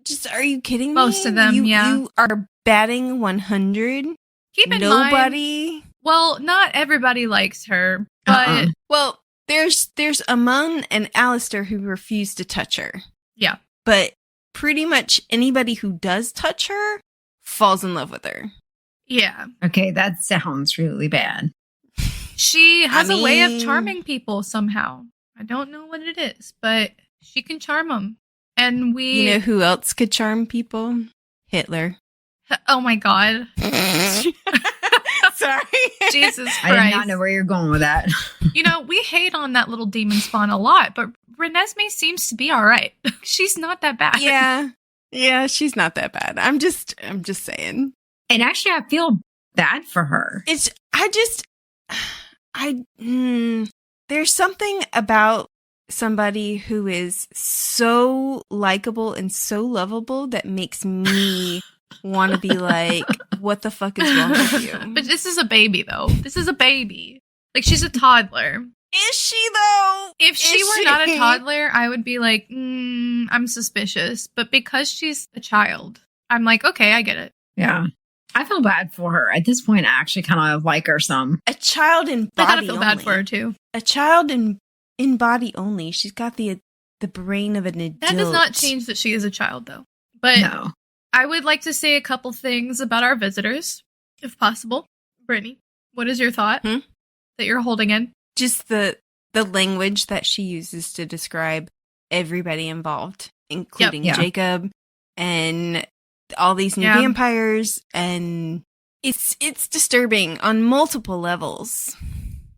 just, are you kidding me? Most of them, you are batting 100. Keep in mind, well, not everybody likes her, but well, there's Amun and Alistair who refuse to touch her. Yeah, but pretty much anybody who does touch her falls in love with her. Yeah. Okay, that sounds really bad. She has a way of charming people somehow. I don't know what it is, but she can charm them. And you know who else could charm people? Hitler. Oh my God. Sorry. Jesus Christ. I did not know where you're going with that. We hate on that little demon spawn a lot, but Renesmee seems to be all right. She's not that bad. Yeah. Yeah, she's not that bad. I'm just saying. And actually, I feel bad for her. There's something about somebody who is so likable and so lovable that makes me want to be like, what the fuck is wrong with you? But this is a baby, though. This is a baby. Like, she's a toddler. Is she, though? If she were not a toddler, I would be like, I'm suspicious. But because she's a child, I'm like, okay, I get it. Yeah. I feel bad for her. At this point, I actually kind of like her some. A child in body only. I kind of feel bad for her, too. A child in body only. She's got the brain of an adult. That does not change that she is a child, though. But no. I would like to say a couple things about our visitors, if possible. Brittany, what is your thought that you're holding in? Just the language that she uses to describe everybody involved, including Jacob and all these new vampires, and it's disturbing on multiple levels.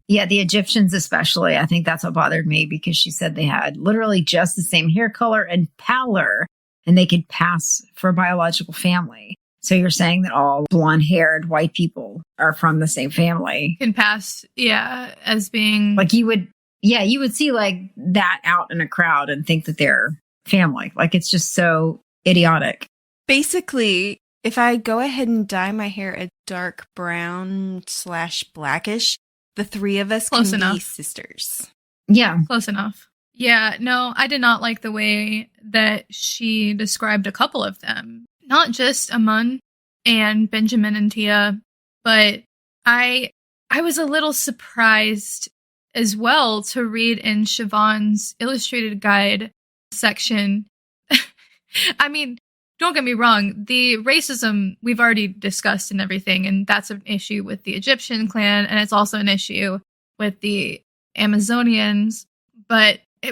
Yeah, the Egyptians especially. I think that's what bothered me, because she said they had literally just the same hair color and pallor, and they could pass for a biological family. So you're saying that all blonde-haired white people are from the same family. Can pass, as being... Like you would see like that out in a crowd and think that they're family. Like, it's just so idiotic. Basically, if I go ahead and dye my hair a dark brown / blackish, the three of us can be sisters. Yeah. Close enough. Yeah, no, I did not like the way that she described a couple of them. Not just Amun and Benjamin and Tia, but I was a little surprised as well to read in Siobhan's illustrated guide section. I mean, don't get me wrong, the racism we've already discussed and everything, and that's an issue with the Egyptian clan, and it's also an issue with the Amazonians,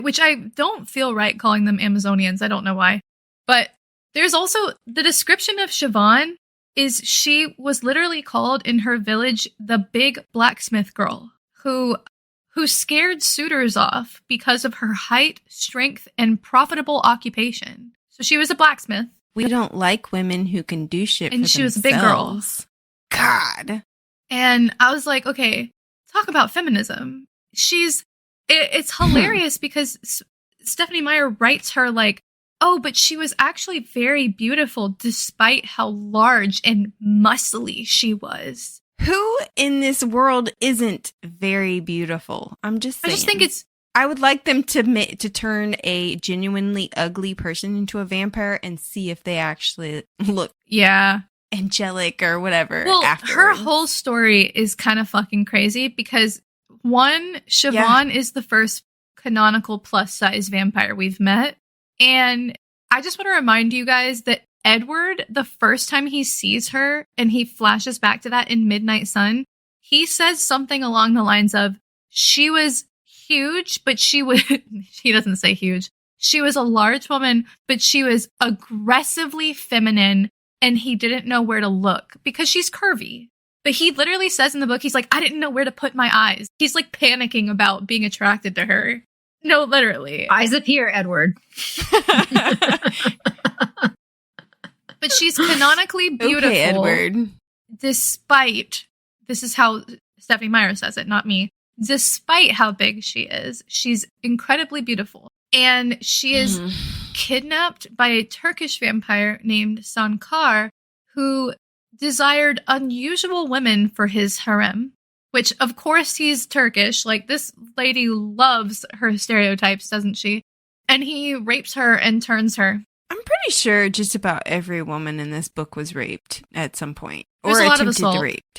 which I don't feel right calling them Amazonians. I don't know why. But there's also the description of Siobhan is she was literally called in her village the big blacksmith girl who scared suitors off because of her height, strength, and profitable occupation. So she was a blacksmith. We don't like women who can do shit and for she themselves. Was a big girl. God. And I was like, okay, talk about feminism. It's hilarious because Stephanie Meyer writes her like, oh, but she was actually very beautiful despite how large and muscly she was. Who in this world isn't very beautiful? I'm just saying. I just think I would like them to turn a genuinely ugly person into a vampire and see if they actually look angelic or whatever. Well, afterwards. Her whole story is kind of fucking crazy because one, Siobhan is the first canonical plus-size vampire we've met. And I just want to remind you guys that Edward, the first time he sees her and he flashes back to that in Midnight Sun, he says something along the lines of, she was huge, but he doesn't say huge. She was a large woman, but she was aggressively feminine and he didn't know where to look because she's curvy. But he literally says in the book, he's like, I didn't know where to put my eyes. He's like panicking about being attracted to her. No, literally. Eyes up here, Edward. But she's canonically beautiful. Okay, Edward. Despite, this is how Stephanie Meyer says it, not me. Despite how big she is, she's incredibly beautiful. And she is kidnapped by a Turkish vampire named Sankar, who desired unusual women for his harem. Which, of course, he's Turkish. Like, this lady loves her stereotypes, doesn't she? And he rapes her and turns her. I'm pretty sure just about every woman in this book was raped at some point. There's or a lot of attempted assault. to rape.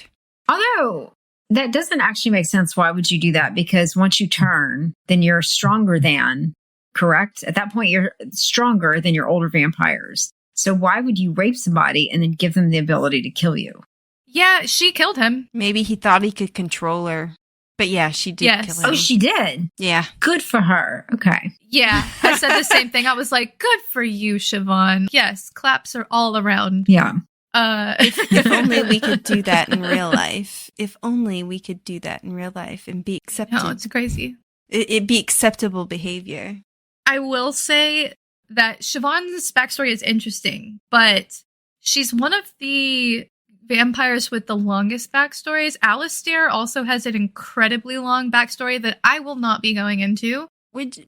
Although, that doesn't actually make sense. Why would you do that? Because once you turn, then you're stronger than, correct? At that point, you're stronger than your older vampires. So why would you rape somebody and then give them the ability to kill you? Yeah, she killed him. Maybe he thought he could control her. But yeah, she did kill him. Oh, she did? Yeah. Good for her. Okay. Yeah, I said the same thing. I was like, good for you, Siobhan. Yes, claps are all around. Yeah. If only we could do that in real life. If only we could do that in real life and be accepted. No, it's crazy. It'd be acceptable behavior. I will say that Siobhan's backstory is interesting, but she's one of the vampires with the longest backstories. Alistair also has an incredibly long backstory that I will not be going into.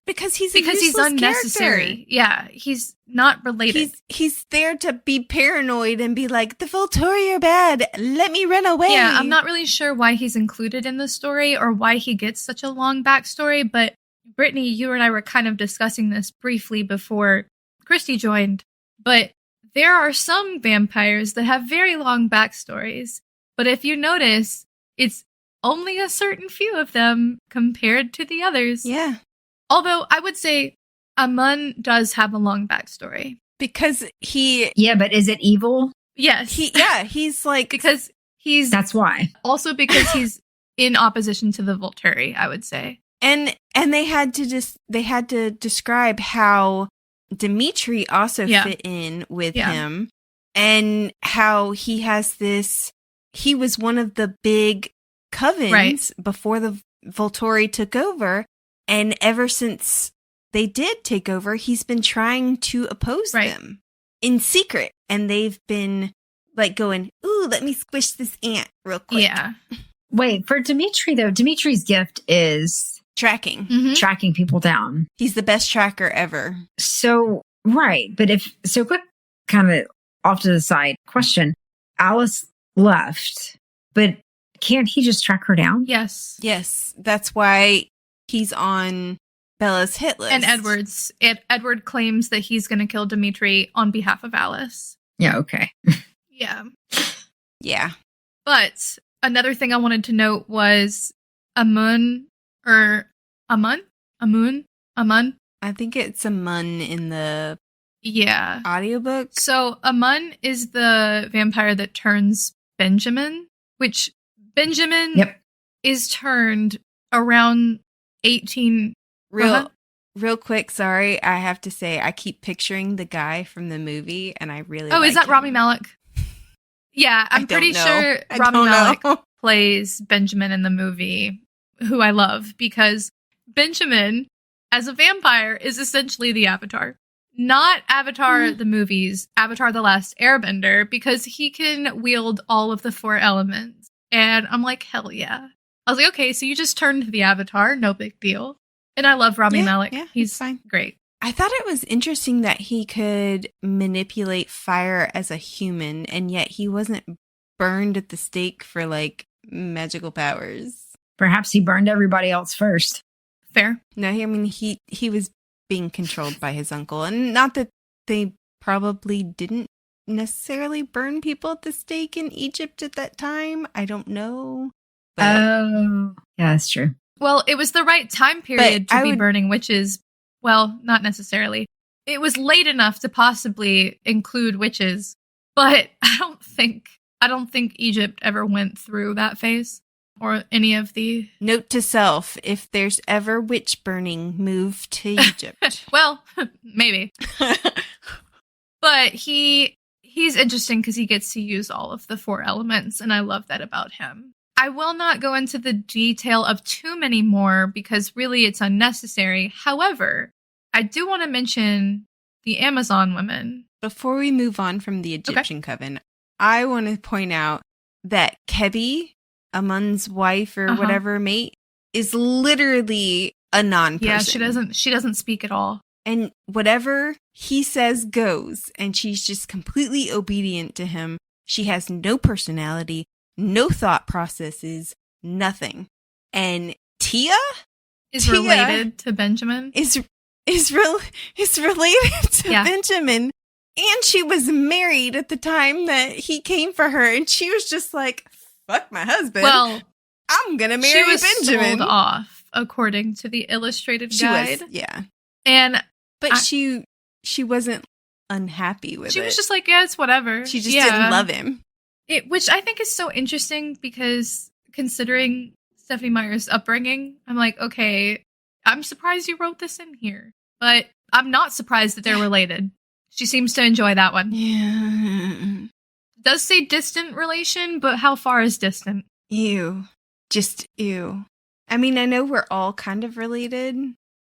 Because he's unnecessary. Character. Yeah, he's not related. He's there to be paranoid and be like, the Volturi are bad. Let me run away. Yeah, I'm not really sure why he's included in the story or why he gets such a long backstory, but Brittany, you and I were kind of discussing this briefly before Christy joined, but there are some vampires that have very long backstories, but if you notice, it's only a certain few of them compared to the others. Yeah. Although I would say Amun does have a long backstory. Because he... Yeah, but is it evil? Yes. He's like... Because he's... That's why. Also because he's in opposition to the Volturi, I would say. And they had to describe how Dimitri also fit in with him. And how he has this... He was one of the big covens before the Volturi took over. And ever since they did take over, he's been trying to oppose them in secret. And they've been like going, ooh, let me squish this ant real quick. Yeah. Wait, for Dimitri, though, Dimitri's gift is tracking. Mm-hmm. Tracking people down. He's the best tracker ever. So, right. But quick, kind of off to the side question. Alice left, but can't he just track her down? Yes. Yes. That's why he's on Bella's hit list. And Edward claims that he's going to kill Dimitri on behalf of Alice. Yeah, okay. Yeah. Yeah. But another thing I wanted to note was Amun. I think it's Amun in the audiobook. So Amun is the vampire that turns Benjamin, which Benjamin is turned around 18. Real quick, sorry, I have to say I keep picturing the guy from the movie and I really is that him. Rami Malek? Yeah, I'm pretty sure Rami Malek plays Benjamin in the movie, who I love because Benjamin as a vampire is essentially the Avatar. Not Avatar the movies, Avatar the Last Airbender, because he can wield all of the 4 elements. And I'm like, hell yeah. I was like, okay, so you just turned the Avatar, no big deal. And I love Rami Malek. Yeah, he's fine. Great. I thought it was interesting that he could manipulate fire as a human, and yet he wasn't burned at the stake for, like, magical powers. Perhaps he burned everybody else first. Fair. No, I mean, he was being controlled by his uncle. And not that they probably didn't necessarily burn people at the stake in Egypt at that time. I don't know. Oh, yeah, that's true. Well, it was the right time period to be burning witches. Well, not necessarily. It was late enough to possibly include witches, but I don't think Egypt ever went through that phase or any of the... Note to self, if there's ever witch burning, move to Egypt. Well, maybe. But he's interesting because he gets to use all of the 4 elements, and I love that about him. I will not go into the detail of too many more because really it's unnecessary. However, I do want to mention the Amazon women. Before we move on from the Egyptian coven, I want to point out that Kebi, Amun's wife or whatever mate, is literally a non-person. Yeah, she doesn't speak at all. And whatever he says goes, and she's just completely obedient to him. She has no personality, no thought processes, nothing. And Tia is related to Benjamin. Is related to Benjamin. And she was married at the time that he came for her, and she was just like, fuck my husband. Well, I'm gonna marry Benjamin. She was sold off, according to the illustrated guide. But she wasn't unhappy with it. She was just like, yeah, it's whatever. She just didn't love him. Which I think is so interesting because considering Stephenie Meyer's upbringing, I'm like, okay, I'm surprised you wrote this in here. But I'm not surprised that they're related. She seems to enjoy that one. Yeah. Does say distant relation, but how far is distant? Ew. Just ew. I mean, I know we're all kind of related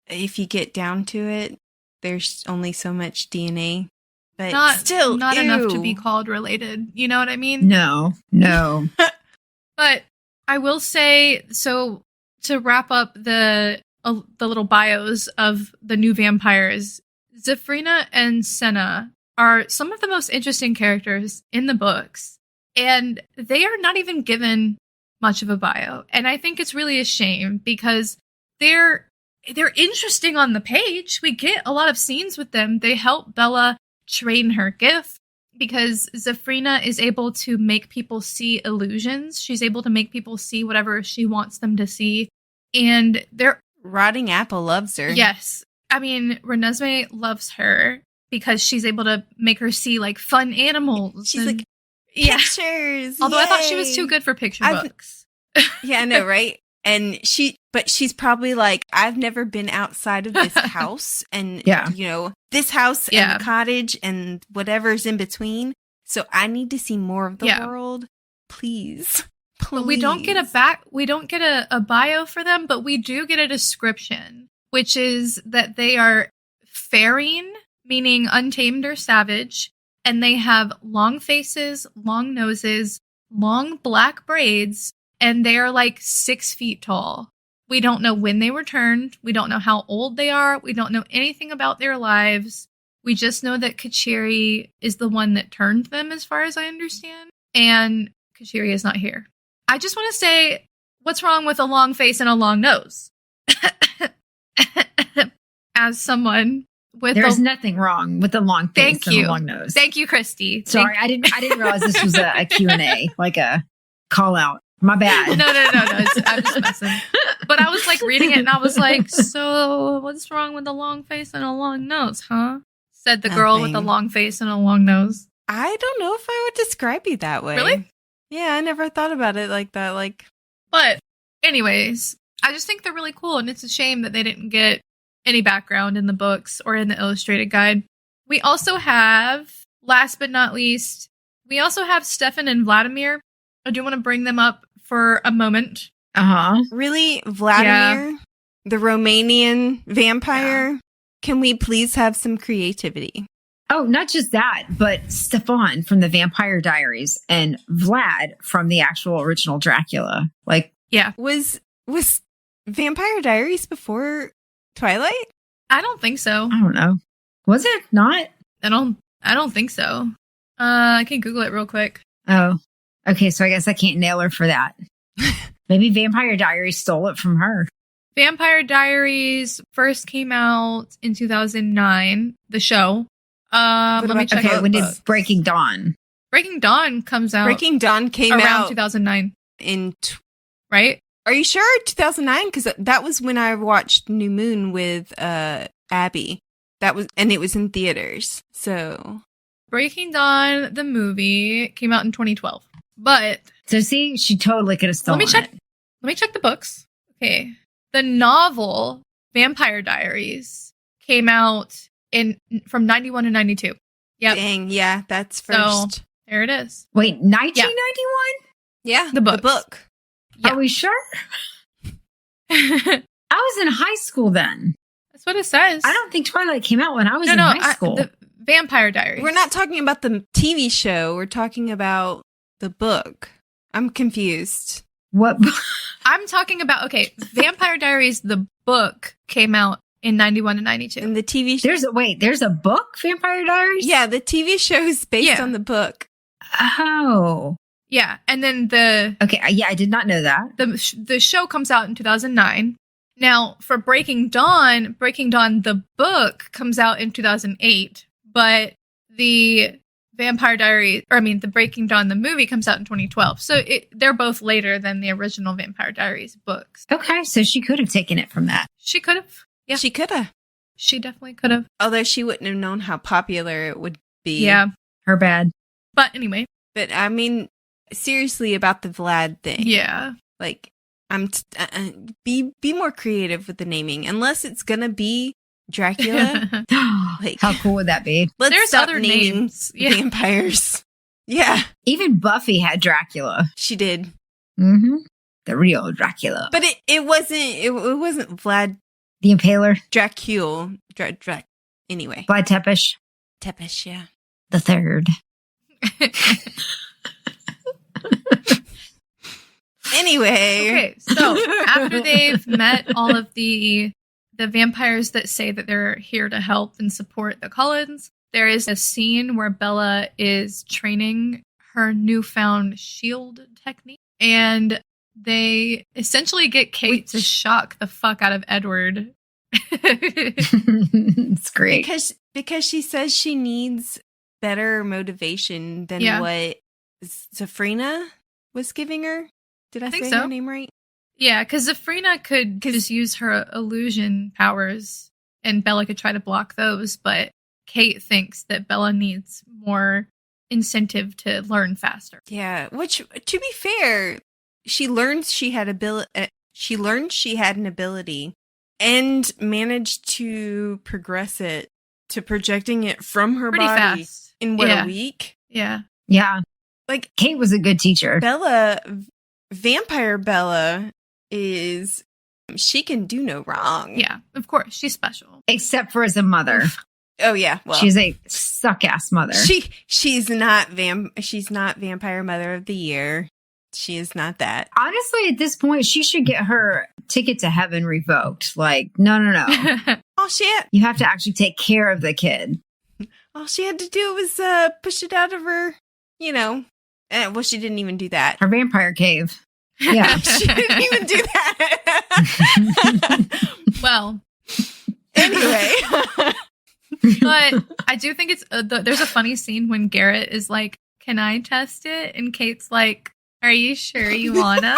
if you get down to it. there's only so much DNA. But not enough to be called related. You know what I mean? No. But I will say, so to wrap up the little bios of the new vampires, Zephrina and Senna are some of the most interesting characters in the books, and they are not even given much of a bio. And I think it's really a shame because they're interesting on the page. We get a lot of scenes with them. They help Bella train her gift because Zephrina is able to make people see illusions. She's able to make people see whatever she wants them to see. And they're Rotting Apple loves her. Yes. I mean, Renesmee loves her because she's able to make her see like fun animals. She's like, pictures. Although yay. I thought she was too good for picture books. Yeah, I know, right? And she's probably like, I've never been outside of this house and, this house and the cottage and whatever's in between. So I need to see more of the world. Please. But we don't get a bio for them, but we do get a description, which is that they are faring, meaning untamed or savage, and they have long faces, long noses, long black braids, and they are like 6 feet tall. We don't know when they were turned. We don't know how old they are. We don't know anything about their lives. We just know that Kachiri is the one that turned them, as far as I understand. And Kachiri is not here. I just want to say, what's wrong with a long face and a long nose? As someone with There's nothing wrong with the long face and a long nose. Thank you, Christy. Sorry, I didn't realize this was a Q&A, like a call out. My bad. No. I'm just messing. But I was like reading it and I was like, so what's wrong with a long face and a long nose, huh? Said the girl with a long face and a long nose. I don't know if I would describe you that way. Really? Yeah, I never thought about it like that. But anyways, I just think they're really cool, and it's a shame that they didn't get any background in the books or in the illustrated guide. We also have, last but not least, Stefan and Vladimir. I do want to bring them up for a moment. Really? Vladimir? The Romanian vampire? Yeah. Can we please have some creativity? Oh, not just that, but Stefan from the Vampire Diaries and Vlad from the actual original Dracula. Was Vampire Diaries before Twilight? I don't think so. I don't know. Was it not? I don't think so. I can Google it real quick. Oh, okay. So I guess I can't nail her for that. Maybe Vampire Diaries stole it from her. Vampire Diaries first came out in 2009. The show. Let me check. Okay, when did Breaking Dawn? Breaking Dawn comes out. Breaking Dawn came around out 2009. Right? Are you sure 2009? Because that was when I watched New Moon with Abby. It was in theaters. So Breaking Dawn, the movie, came out in 2012. But so see, she totally could have stolen it. Let me check the books. Okay, the novel Vampire Diaries came out from 91 to 92. Yep. Dang, yeah, that's first. So, there it is. Wait, 1991? Yeah, the book. Yeah. Are we sure? I was in high school then. That's what it says. I don't think Twilight came out when I was in high school. The Vampire Diaries. We're not talking about the TV show. We're talking about the book. I'm confused. What? I'm talking about, Vampire Diaries, the book came out in 91 to 92. And the TV show. There's a book, Vampire Diaries? Yeah, the TV show is based on the book. Oh. Yeah, and then Okay, I did not know that. The show comes out in 2009. Now, for Breaking Dawn, the book comes out in 2008, but the the Breaking Dawn, the movie, comes out in 2012. So they're both later than the original Vampire Diaries books. Okay, so she could have taken it from that. She could have. Yeah. She could have. She definitely could have. Although she wouldn't have known how popular it would be. Yeah. Her bad. But anyway. But I mean, seriously about the Vlad thing. Yeah. Be more creative with the naming. Unless it's going to be Dracula. How cool would that be? There's other names. Vampires. Yeah. Even Buffy had Dracula. She did. Mm-hmm. The real Dracula. But it wasn't Vlad the Impaler. Dracula. Anyway. By Tepesh. Tepesh, yeah. The third. Anyway. Okay, so after they've met all of the vampires that say that they're here to help and support the Cullens, there is a scene where Bella is training her newfound shield technique, and they essentially get Kate to shock the fuck out of Edward. It's great. Because she says she needs better motivation than what Zafrina was giving her. Did I say her name right? Yeah, because Zafrina could just use her illusion powers and Bella could try to block those, but Kate thinks that Bella needs more incentive to learn faster. Yeah, which, to be fair, she learned she had an ability and managed to progress it to projecting it from her pretty body fast. In a week? Yeah. Yeah. Like, Kate was a good teacher. Vampire Bella she can do no wrong. Yeah, of course. She's special. Except for as a mother. Oh, yeah. Well, she's a suck-ass mother. She's not Vampire Mother of the Year. She is not that. Honestly, at this point, she should get her ticket to heaven revoked. Like, no. All she had, you have to actually take care of the kid. All she had to do was push it out of her, well, she didn't even do that. Her vampire cave. Yeah. She didn't even do that. Well. Anyway. But I do think it's there's a funny scene when Garrett is like, "Can I test it?" And Kate's like, "Are you sure you wanna?"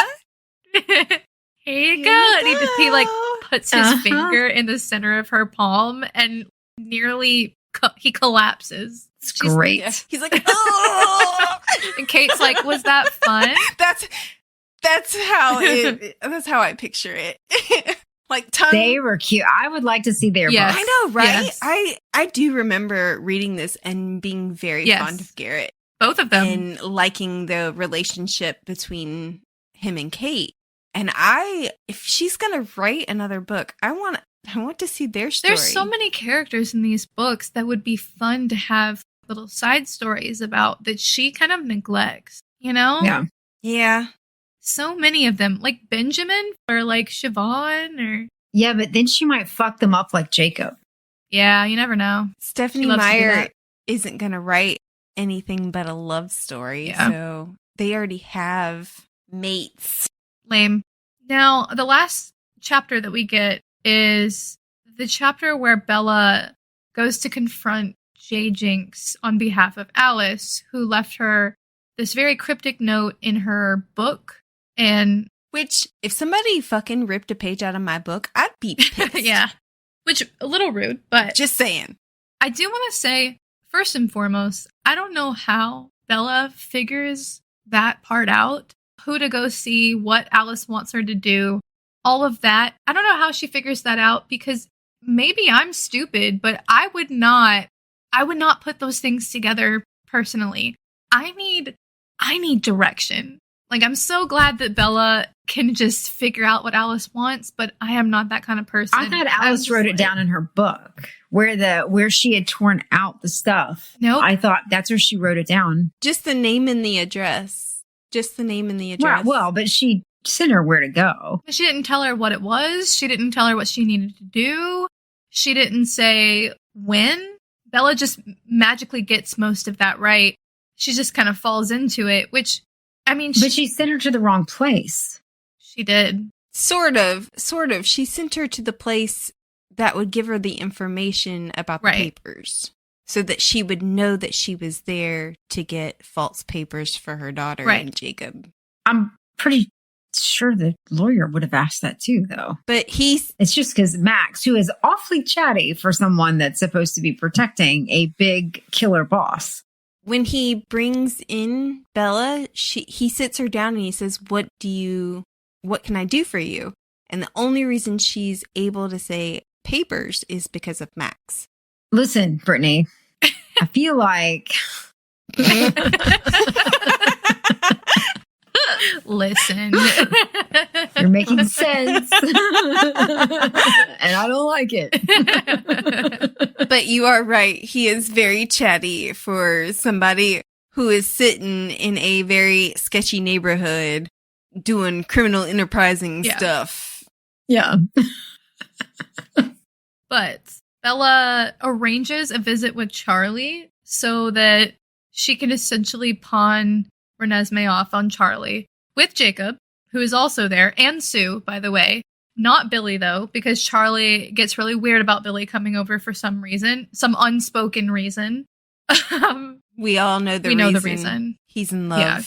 Here you go. And he like puts his finger in the center of her palm and nearly he collapses. It's great. He's like, "Oh!" And Kate's like, "Was that fun?" That's how I picture it. Like tongue. They were cute. I would like to see their books. I know, right? Yes. I do remember reading this and being very fond of Garrett. Both of them. And liking the relationship between him and Kate. And if she's gonna write another book, I want to see their story. There's so many characters in these books that would be fun to have little side stories about that she kind of neglects, Yeah. Yeah. So many of them, like Benjamin or like Siobhan or... Yeah, but then she might fuck them up like Jacob. Yeah, you never know. Stephanie Meyer isn't going to write anything but a love story, so they already have mates. Lame. Now, the last chapter that we get is the chapter where Bella goes to confront J. Jinx on behalf of Alice, who left her this very cryptic note in her book. And which, if somebody fucking ripped a page out of my book, I'd be pissed. Yeah. Which, a little rude, but... Just saying. I do want to say, first and foremost, I don't know how Bella figures that part out. Who to go see, what Alice wants her to do, all of that. I don't know how she figures that out, because maybe I'm stupid, but I would not put those things together personally. I need direction. Like, I'm so glad that Bella can just figure out what Alice wants, but I am not that kind of person. I thought Alice wrote it down in her book where she had torn out the stuff. Nope. I thought that's where she wrote it down. Just the name and the address. Well, but she sent her where to go. She didn't tell her what it was. She didn't tell her what she needed to do. She didn't say when. Bella just magically gets most of that right. She just kind of falls into it, which... but she sent her to the wrong place. She did. Sort of. She sent her to the place that would give her the information about the papers. So that she would know that she was there to get false papers for her daughter and Jacob. I'm pretty sure the lawyer would have asked that too, though. But it's just because Max, who is awfully chatty for someone that's supposed to be protecting a big killer boss. When he brings in Bella, he sits her down and he says, what can I do for you? And the only reason she's able to say papers is because of Max. Listen, Brittany, I feel like... Listen. You're making sense. And I don't like it. But you are right. He is very chatty for somebody who is sitting in a very sketchy neighborhood doing criminal enterprising stuff. Yeah. But Bella arranges a visit with Charlie so that she can essentially pawn Renesmee off on Charlie with Jacob, who is also there, and Sue, by the way. Not Billy, though, because Charlie gets really weird about Billy coming over for some reason, some unspoken reason. We all know the reason. We know the reason. He's in love. Yeah.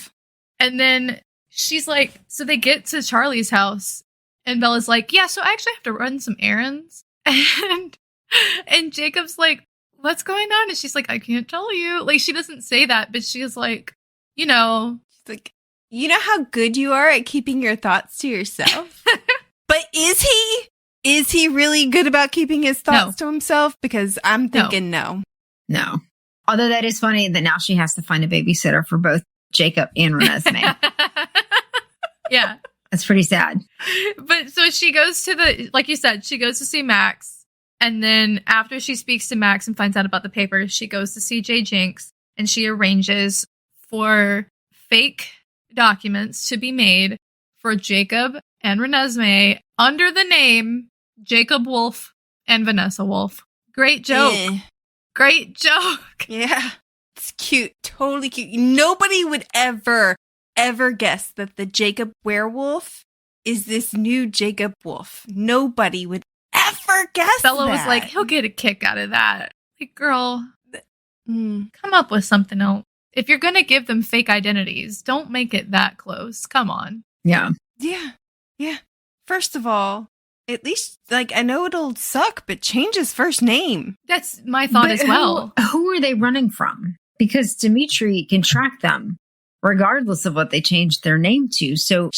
And then she's like, so they get to Charlie's house, and Bella's like, yeah, so I actually have to run some errands. And Jacob's like, what's going on? And she's like, I can't tell you. Like, she doesn't say that, but she's like, you know. She's like, you know how good you are at keeping your thoughts to yourself? But is he? Is he really good about keeping his thoughts to himself? Because I'm thinking no. Although that is funny that now she has to find a babysitter for both Jacob and Renesmee. Yeah. That's pretty sad. But so she goes to like you said, she goes to see Max. And then after she speaks to Max and finds out about the papers, she goes to see Jay Jinx and she arranges for fake documents to be made for Jacob and Renesmee under the name Jacob Wolf and Vanessa Wolf. Great joke. Yeah. Great joke. Yeah. It's cute. Totally cute. Nobody would ever guess that the Jacob werewolf is this new Jacob Wolf. Nobody would ever guess Bella that. was like, he'll get a kick out of that. Like, girl, come up with something else. If you're going to give them fake identities, don't make it that close. Come on. Yeah. Yeah. First of all, at least, like, I know it'll suck, but change his first name. That's my thought as well. Who are they running from? Because Dimitri can track them regardless of what they changed their name to. So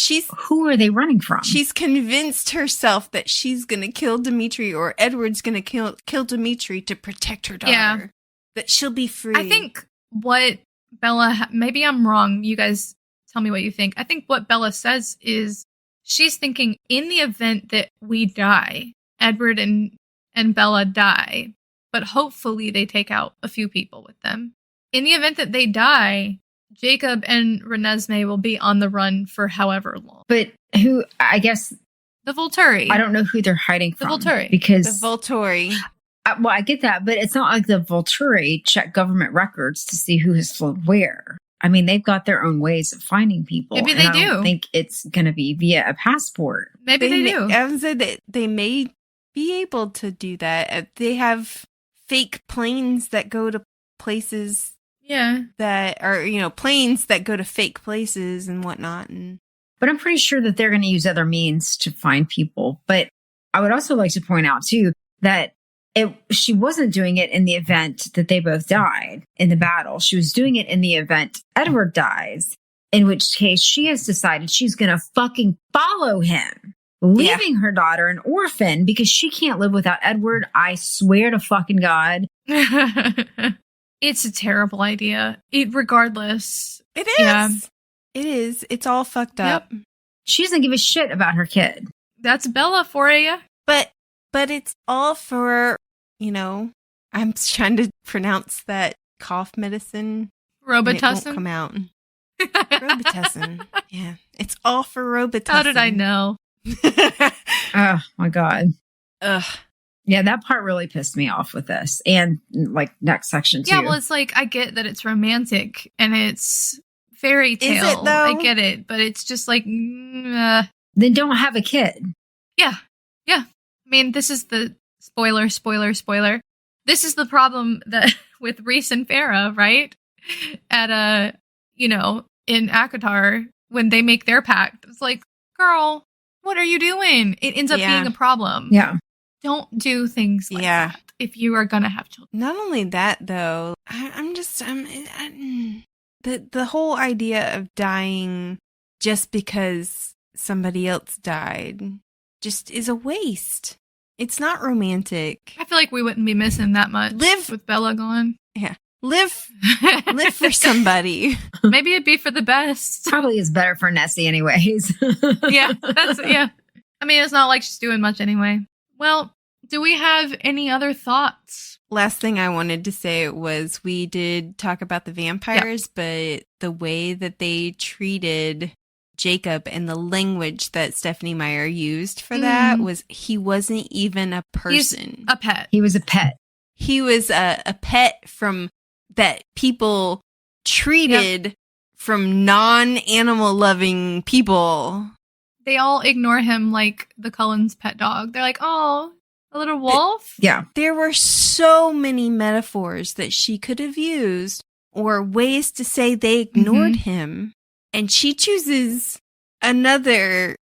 who are they running from? She's convinced herself that she's going to kill Dimitri or Edward's going to kill Dimitri to protect her daughter. Yeah. That she'll be free. I think what Bella, maybe I'm wrong. You guys tell me what you think. I think what Bella says is she's thinking in the event that we die, Edward and Bella die, but hopefully they take out a few people with them. In the event that they die, Jacob and Renesmee will be on the run for however long. But who, I guess... The Volturi. I don't know who they're hiding from. The Volturi. Because... The Volturi. Well, I get that, but it's not like the Volturi check government records to see who has flown where. I mean, they've got their own ways of finding people. Maybe they do. I don't think it's going to be via a passport. Maybe they do. I would say that they may be able to do that. They have fake planes that go to places... Yeah. That are, planes that go to fake places and whatnot. But I'm pretty sure that they're going to use other means to find people. But I would also like to point out, too, that she wasn't doing it in the event that they both died in the battle. She was doing it in the event Edward dies, in which case she has decided she's going to fucking follow him, leaving her daughter an orphan because she can't live without Edward. I swear to fucking God. It's a terrible idea. Regardless. It is. Yeah. It is. It's all fucked up. She doesn't give a shit about her kid. That's Bella for you. But it's all for, I'm trying to pronounce that cough medicine. Robitussin. It won't come out. Robitussin. Yeah. It's all for Robitussin. How did I know? Oh, my God. Ugh. Yeah, that part really pissed me off with this. And like next section too. Yeah, well, it's like, I get that it's romantic and it's fairy tale. Is it, though? I get it, but it's just like, Then don't have a kid. Yeah. I mean, this is the spoiler. This is the problem that with Rhys and Farah, right? At in ACOTAR, when they make their pact, it's like, girl, what are you doing? It ends up being a problem. Yeah. Don't do things like that if you are going to have children. Not only that, though, the whole idea of dying just because somebody else died just is a waste. It's not romantic. I feel like we wouldn't be missing that much with Bella gone. Yeah. Live for somebody. Maybe it'd be for the best. Probably is better for Nessie anyways. Yeah. I mean, it's not like she's doing much anyway. Well, do we have any other thoughts? last thing I wanted to say was we did talk about the vampires, but the way that they treated Jacob and the language that Stephanie Meyer used for that was he wasn't even a person. He's a pet. He was a pet. He was a pet from that people treated from non-animal loving people. They all ignore him like the Cullens pet dog. They're like, oh, a little wolf? Yeah. There were so many metaphors that she could have used or ways to say they ignored him. And she chooses another.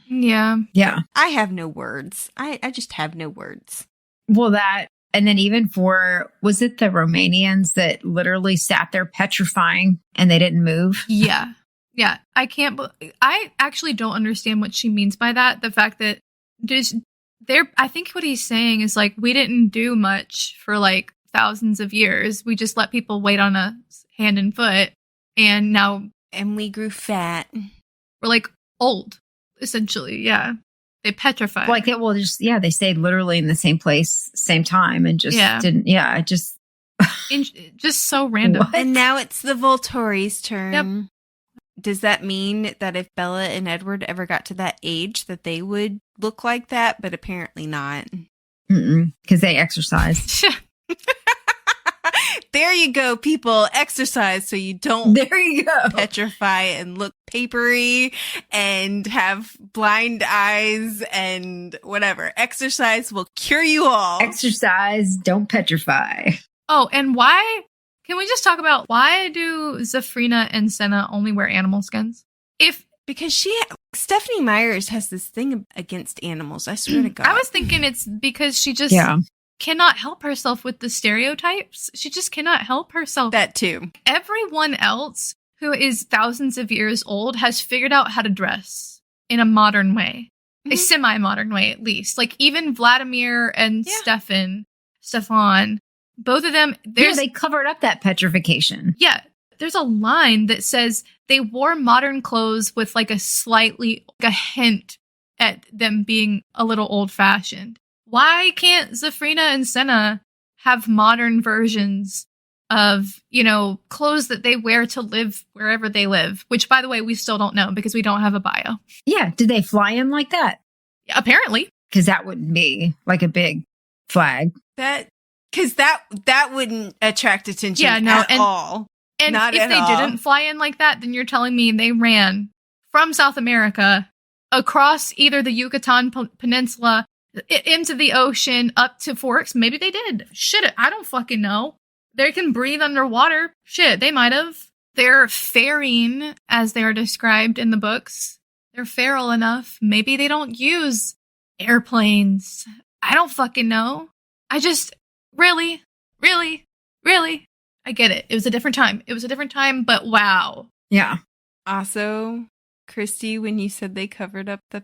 Yeah. Yeah. I have no words. I just have no words. Well, that, and then even for, was it the Romanians that literally sat there petrifying and they didn't move? Yeah. Yeah. I actually don't understand what she means by that. The fact that I think what he's saying is like, we didn't do much for like thousands of years. We just let people wait on us hand and foot. And now. And we grew fat. We're like old, essentially. Yeah. They petrified. Like it will just, they stayed literally in the same place, same time and just didn't, just. Just so random. What? And now it's the Volturi's turn. Yep. Does that mean that if Bella and Edward ever got to that age that they would look like that? But apparently not. Because they exercised. There you go, people. Exercise so you don't petrify and look papery and have blind eyes and whatever. Exercise will cure you all. Exercise, don't petrify. Oh, and why? Can we just talk about why do Zafrina and Senna only wear animal skins? Because Stephanie Myers has this thing against animals. I swear to God. I was thinking it's because she just cannot help herself with the stereotypes. She just cannot help herself. That too. Everyone else who is thousands of years old has figured out how to dress in a modern way, a semi-modern way at least. Like even Vladimir and Stefan, both of them. They covered up that petrification. Yeah. There's a line that says they wore modern clothes with like a hint at them being a little old fashioned. Why can't Zafrina and Senna have modern versions of, clothes that they wear to live wherever they live? Which, by the way, we still don't know because we don't have a bio. Yeah. Did they fly in like that? Yeah, apparently. Because that would be like a big flag. Because that wouldn't attract attention at all. And if they didn't fly in like that, then you're telling me they ran from South America across either the Yucatan Peninsula into the ocean up to Forks. Maybe they did. Shit, I don't fucking know. They can breathe underwater. Shit, they might have. They're faring, as they are described in the books. They're feral enough. Maybe they don't use airplanes. I don't fucking know. I just, really? I get it. It was a different time. But wow. Yeah. Also, Christy, when you said they covered up the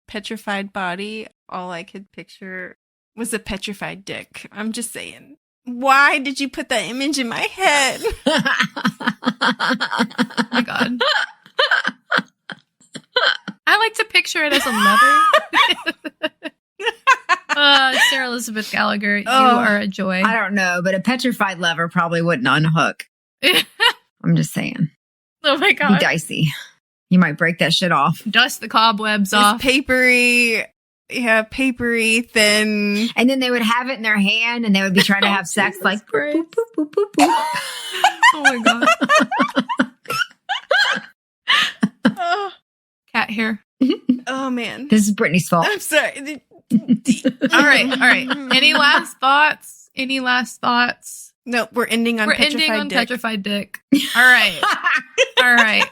petrified body, all I could picture was a petrified dick. I'm just saying. Why did you put that image in my head? Oh my God. I like to picture it as a lever. Sarah Elizabeth Gallagher, you are a joy. I don't know, but a petrified lever probably wouldn't unhook. I'm just saying. Oh my God. Be dicey. You might break that shit off. Dust the cobwebs off. Papery, thin. And then they would have it in their hand and they would be trying to have sex like boop, boop, boop, boop, boop, boop. Oh my God. Cat hair. Oh man. This is Brittany's fault. I'm sorry. All right. Any last thoughts? No, we're ending on petrified dick. All right.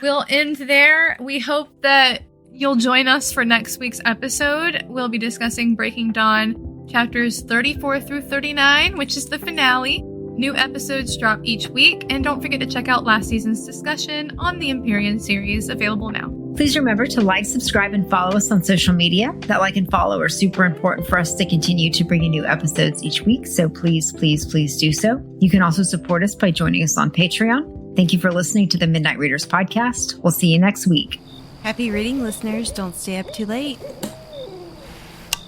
We'll end there. We hope that you'll join us for next week's episode. We'll be discussing Breaking Dawn chapters 34 through 39, which is the finale. New episodes drop each week, and don't forget to check out last season's discussion on the Empyrean series, available now. Please remember to like, subscribe, and follow us on social media. That like and follow are super important for us to continue to bring you new episodes each week, so please do so. You can also support us by joining us on Patreon. Thank you for listening to the Midnight Readers podcast. We'll see you next week. Happy reading, listeners. Don't stay up too late.